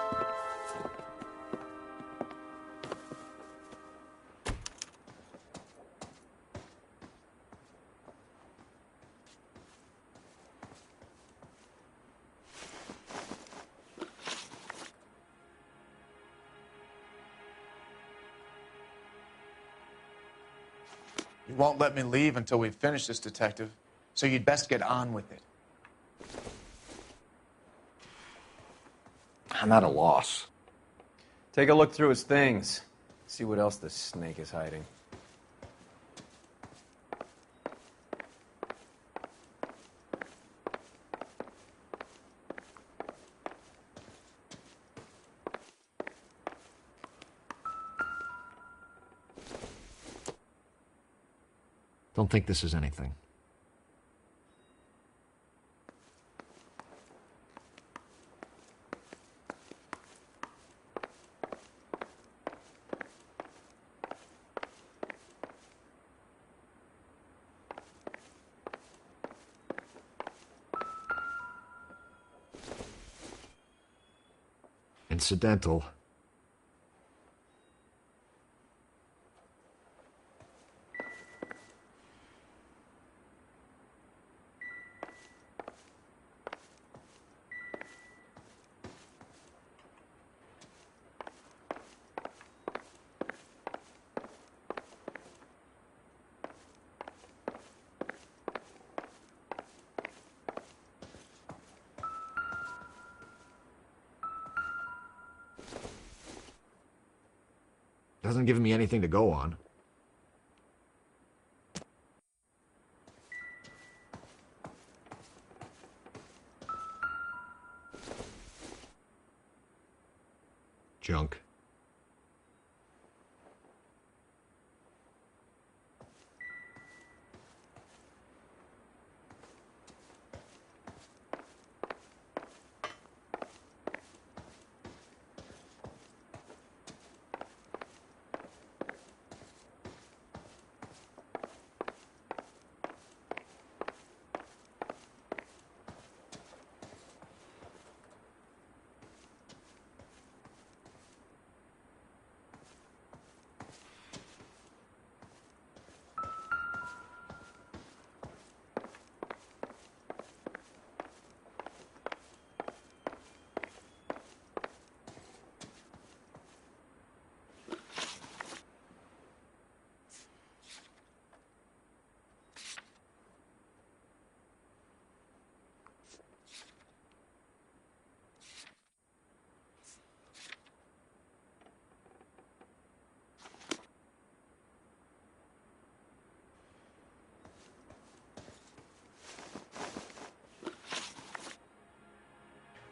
You won't let me leave until we finish this, Detective, so you'd best get on with it. I'm at a loss. Take a look through his things. See what else this snake is hiding. Don't think this is anything. Incidental. Doesn't give me anything to go on. Junk.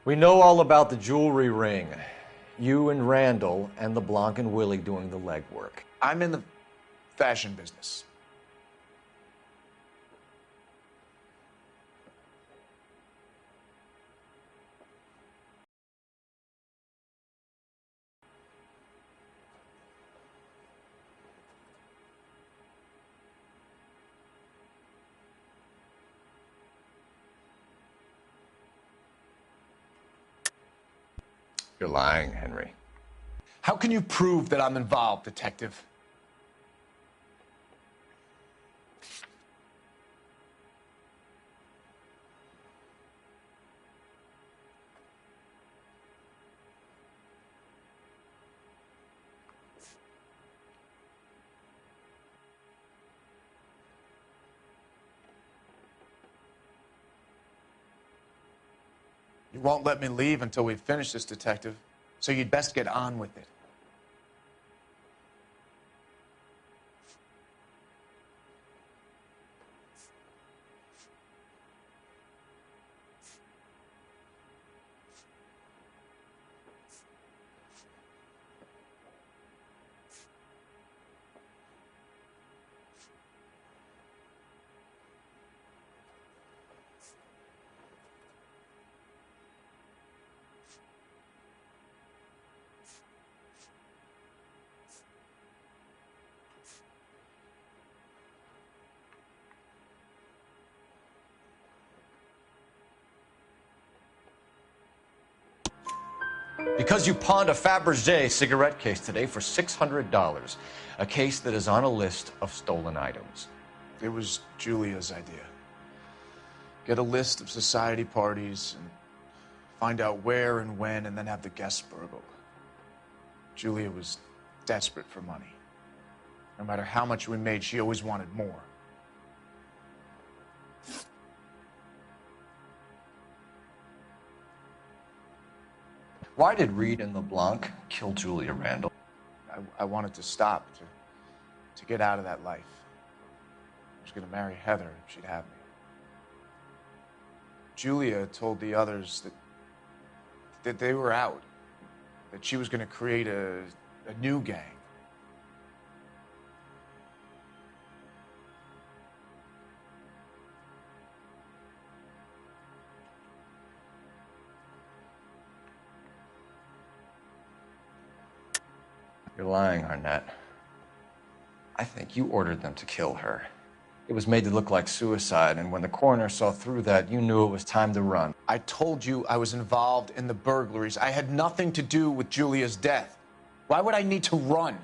We know all about the jewelry ring. You and Randall and LeBlanc and Willie doing the legwork. I'm in the fashion business. You're lying, Henry. How can you prove that I'm involved, Detective? You won't let me leave until we finish this, Detective, so you'd best get on with it. Because you pawned a Fabergé cigarette case today for $600. A case that is on a list of stolen items. It was Julia's idea. Get a list of society parties and find out where and when, and then have the guests burgled. Julia was desperate for money. No matter how much we made, she always wanted more. Why did Reed and LeBlanc kill Julia Randall? I wanted to stop, to get out of that life. I was going to marry Heather if she'd have me. Julia told the others that they were out, that she was going to create a new gang. You're lying, Arnett. I think you ordered them to kill her. It was made to look like suicide, and when the coroner saw through that, you knew it was time to run. I told you I was involved in the burglaries. I had nothing to do with Julia's death. Why would I need to run?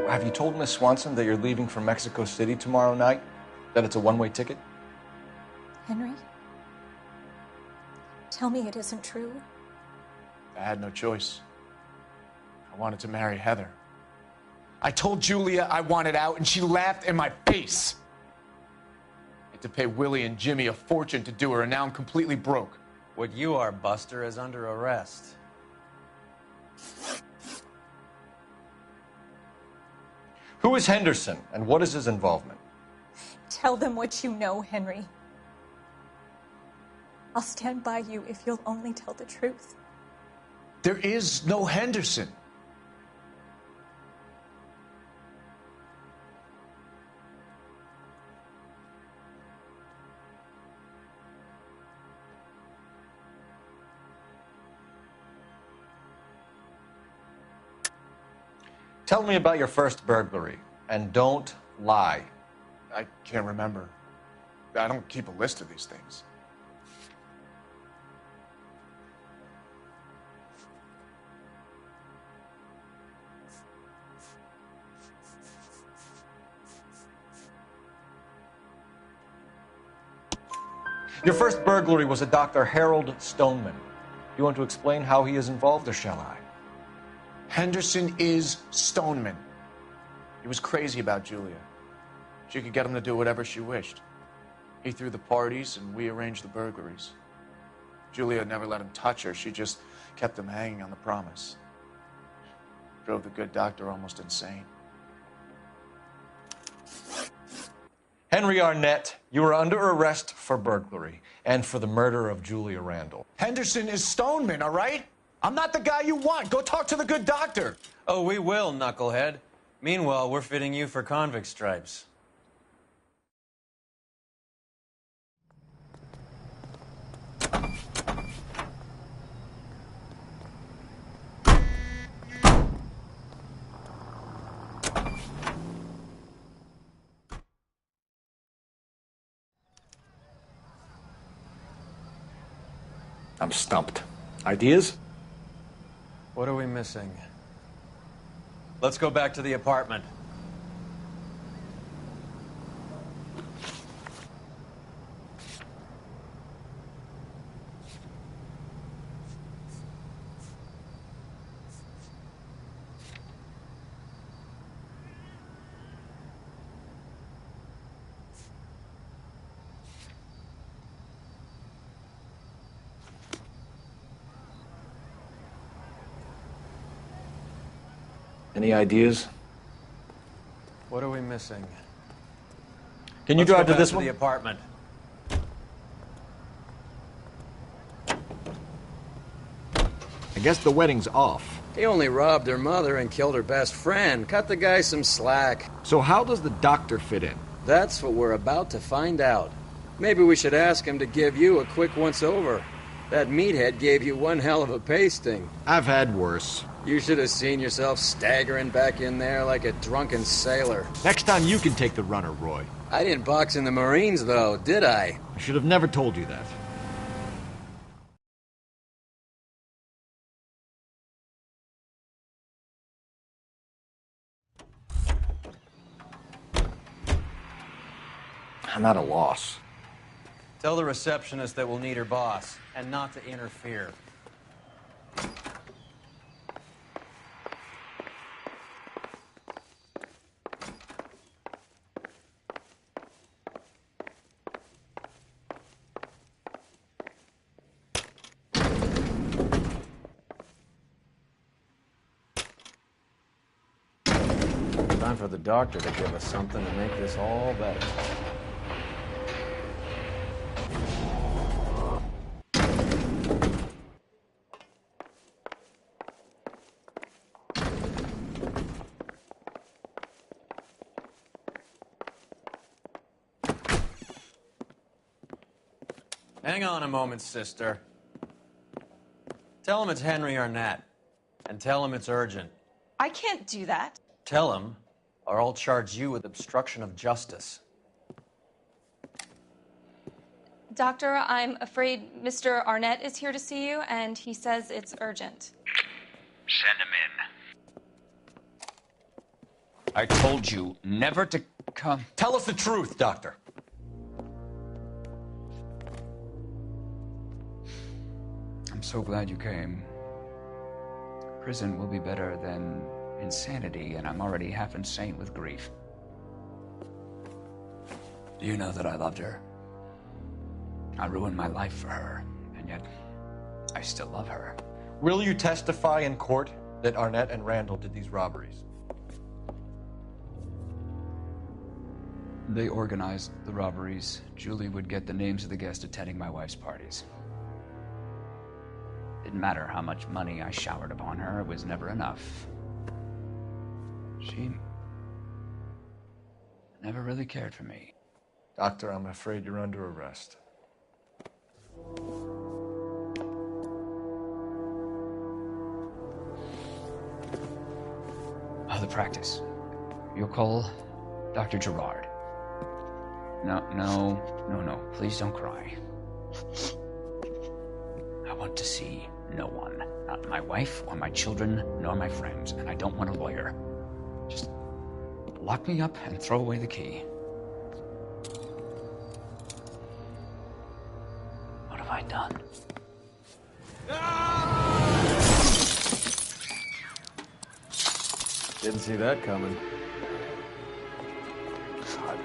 Have you told Miss Swanson that you're leaving for Mexico City tomorrow night? That it's a one-way ticket? Henry? Tell me it isn't true. I had no choice. I wanted to marry Heather. I told Julia I wanted out, and she laughed in my face. I had to pay Willie and Jimmy a fortune to do her, and now I'm completely broke. What you are, Buster, is under arrest. Who is Henderson, and what is his involvement? Tell them what you know, Henry. I'll stand by you if you'll only tell the truth. There is no Henderson. Tell me about your first burglary, and don't lie. I can't remember. I don't keep a list of these things. Your first burglary was a Dr. Harold Stoneman. You want to explain how he is involved, or shall I? Henderson is Stoneman. He was crazy about Julia. She could get him to do whatever she wished. He threw the parties, and we arranged the burglaries. Julia never let him touch her. She just kept him hanging on the promise. Drove the good doctor almost insane. Henry Arnett, you are under arrest for burglary and for the murder of Julia Randall. Henderson is Stoneman, all right? I'm not the guy you want. Go talk to the good doctor. Oh, we will, knucklehead. Meanwhile, we're fitting you for convict stripes. I'm stumped. Ideas? What are we missing? Let's go back to the apartment. Any ideas? What are we missing? Can you Let's drive go to back this to one? the apartment. I guess the wedding's off. He only robbed her mother and killed her best friend. Cut the guy some slack. So how does the doctor fit in? That's what we're about to find out. Maybe we should ask him to give you a quick once-over. That meathead gave you one hell of a pasting. I've had worse. You should have seen yourself staggering back in there like a drunken sailor. Next time you can take the runner, Roy. I didn't box in the Marines, though, did I? I should have never told you that. I'm at a loss. Tell the receptionist that we'll need her boss, and not to interfere. Time for the doctor to give us something to make this all better. Hang on a moment, sister. Tell him it's Henry Arnett, and tell him it's urgent. I can't do that. Tell him, or I'll charge you with obstruction of justice. Doctor, I'm afraid Mr. Arnett is here to see you, and he says it's urgent. Send him in. I told you never to come. Tell us the truth, Doctor. I'm so glad you came. Prison will be better than insanity, and I'm already half insane with grief. Do you know that I loved her? I ruined my life for her, and yet I still love her. Will you testify in court that Arnett and Randall did these robberies? They organized the robberies. Julie would get the names of the guests attending my wife's parties. Didn't matter how much money I showered upon her, it was never enough. She never really cared for me. Doctor, I'm afraid you're under arrest. Oh, the practice. You'll call Dr. Gerard. No. Please don't cry. I want to see no one. Not my wife or my children, nor my friends. And I don't want a lawyer. Just lock me up and throw away the key. What have I done? Didn't see that coming. God.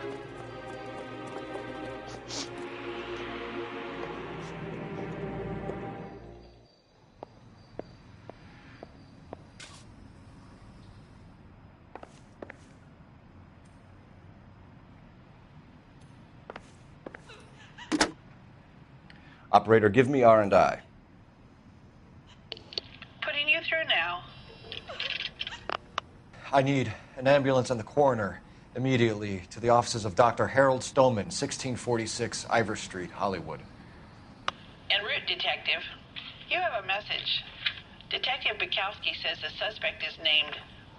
Operator, give me R&I. Putting you through now. I need an ambulance and the coroner immediately to the offices of Dr. Harold Stoneman, 1646 Ivor Street, Hollywood. En route, Detective. You have a message. Detective Bukowski says the suspect is named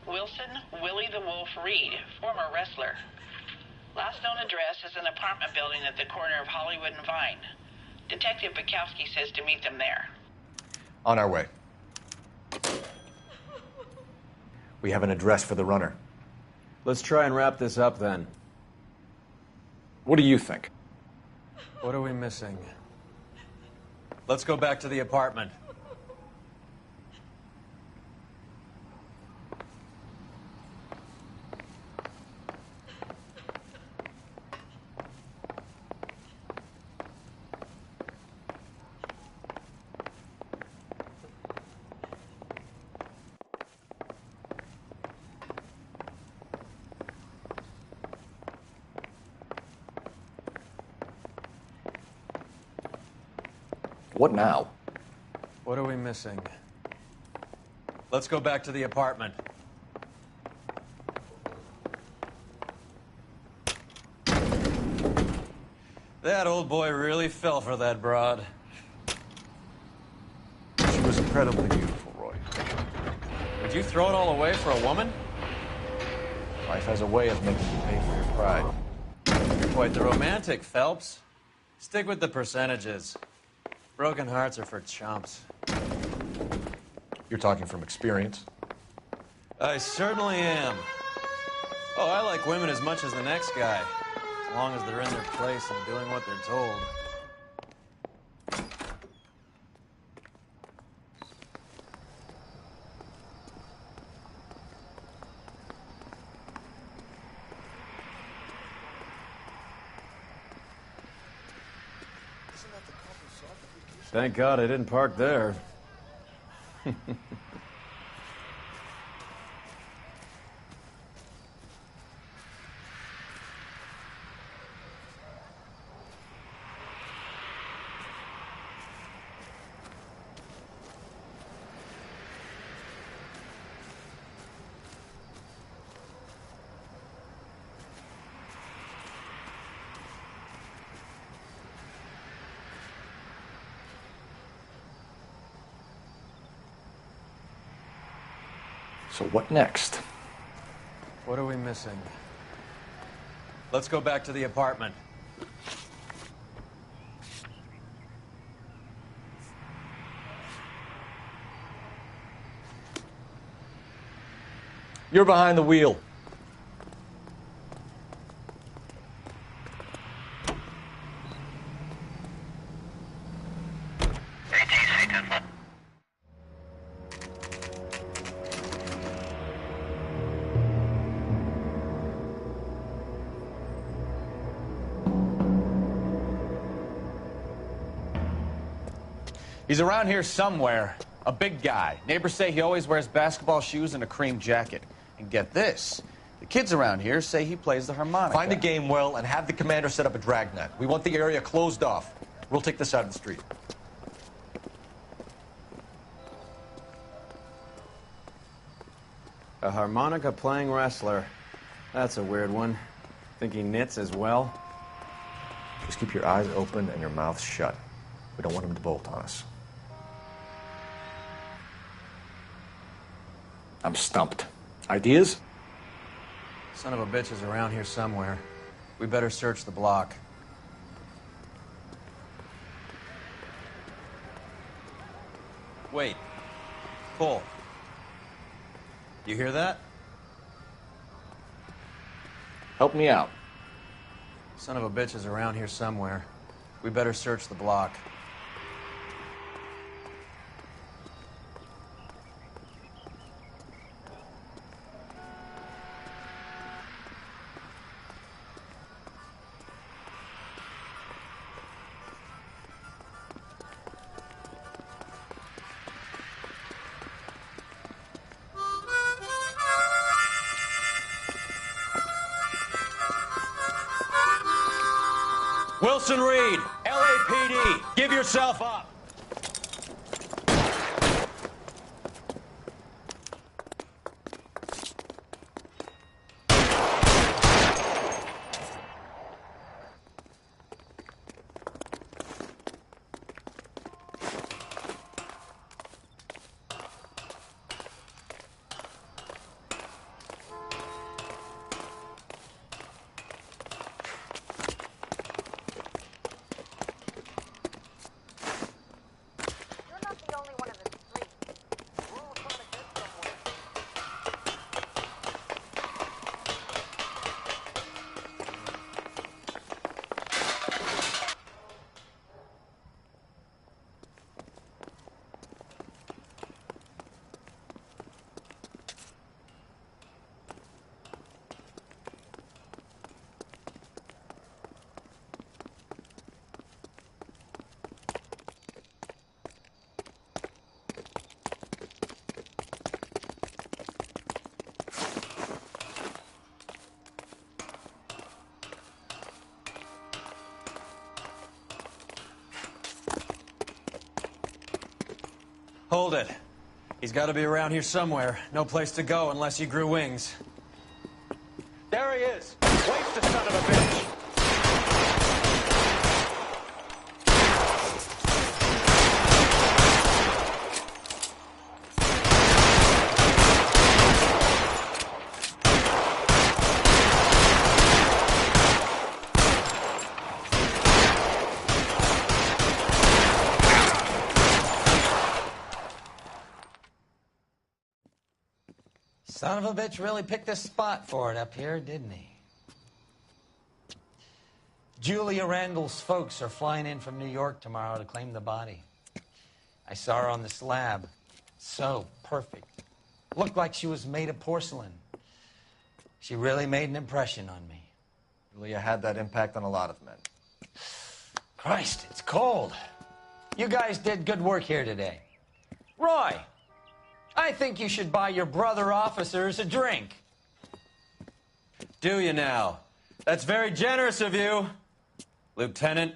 Wilson Willie the Wolf Reed, former wrestler. Last known address is an apartment building at the corner of Hollywood and Vine. Detective Bukowski says to meet them there. On our way. We have an address for the runner. Let's try and wrap this up then. What do you think? What are we missing? Let's go back to the apartment. What now? What are we missing? Let's go back to the apartment. That old boy really fell for that broad. She was incredibly beautiful, Roy. Did you throw it all away for a woman? Life has a way of making you pay for your pride. You're quite the romantic, Phelps. Stick with the percentages. Broken hearts are for chumps. You're talking from experience. I certainly am. Oh, I like women as much as the next guy, as long as they're in their place and doing what they're told. Thank God I didn't park there. So what next? What are we missing? Let's go back to the apartment. You're behind the wheel. He's around here somewhere. A big guy. Neighbors say he always wears basketball shoes and a cream jacket. And get this, the kids around here say he plays the harmonica. Find the game well and have the commander set up a dragnet. We want the area closed off. We'll take this side of the street. A harmonica-playing wrestler. That's a weird one. Think he knits as well? Just keep your eyes open and your mouth shut. We don't want him to bolt on us. I'm stumped. Ideas? Son of a bitch is around here somewhere. We better search the block. Wait. Cole. You hear that? Help me out. Son of a bitch is around here somewhere. We better search the block. Wilson Reed, LAPD, give yourself up. Hold it. He's got to be around here somewhere. No place to go unless he grew wings. There he is. Waste the son of a bitch. Son of a bitch really picked a spot for it up here, didn't he? Julia Randall's folks are flying in from New York tomorrow to claim the body. I saw her on the slab. So perfect. Looked like she was made of porcelain. She really made an impression on me. Julia had that impact on a lot of men. Christ, it's cold. You guys did good work here today. Roy, I think you should buy your brother officers a drink. Do you now? That's very generous of you, Lieutenant.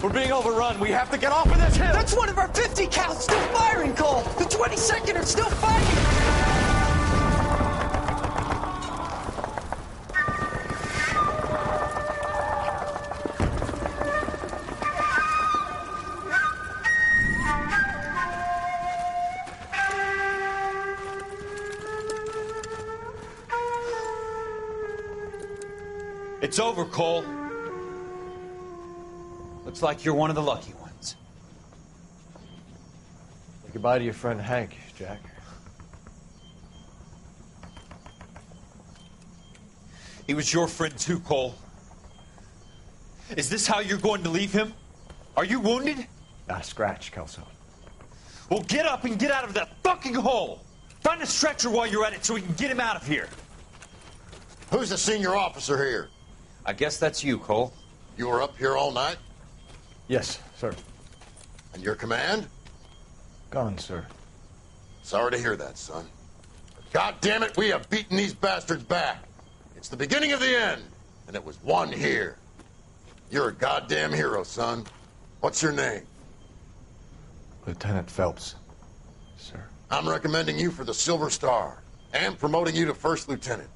We're being overrun. We have to get off of this hill. That's one of our 50 cal still firing, Cole. The 22nd are still fighting. It's over, Cole. Looks like you're one of the lucky ones. Say goodbye to your friend Hank, Jack. He was your friend too, Cole. Is this how you're going to leave him? Are you wounded? Scratch, Kelso. Well, get up and get out of that fucking hole! Find a stretcher while you're at it so we can get him out of here. Who's the senior officer here? I guess that's you, Cole. You were up here all night? Yes, sir. And your command? Gone, sir. Sorry to hear that, son. God damn it, we have beaten these bastards back. It's the beginning of the end, and it was one here. You're a goddamn hero, son. What's your name? Lieutenant Phelps, sir. I'm recommending you for the Silver Star and promoting you to first lieutenant.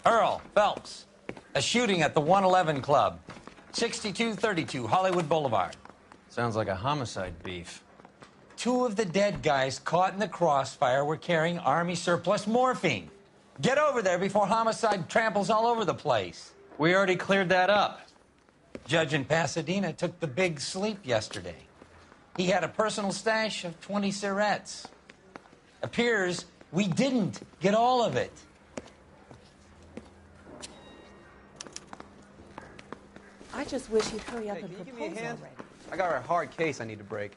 Earl Phelps, a shooting at the 111 Club, 6232 Hollywood Boulevard. Sounds like a homicide beef. 2 of the dead guys caught in the crossfire were carrying Army surplus morphine. Get over there before homicide tramples all over the place. We already cleared that up. Judge in Pasadena took the big sleep yesterday. He had a personal stash of 20 cigarettes. Appears we didn't get all of it. I just wish you'd hurry up and Can you give propose me a hand? already. I got a hard case I need to break.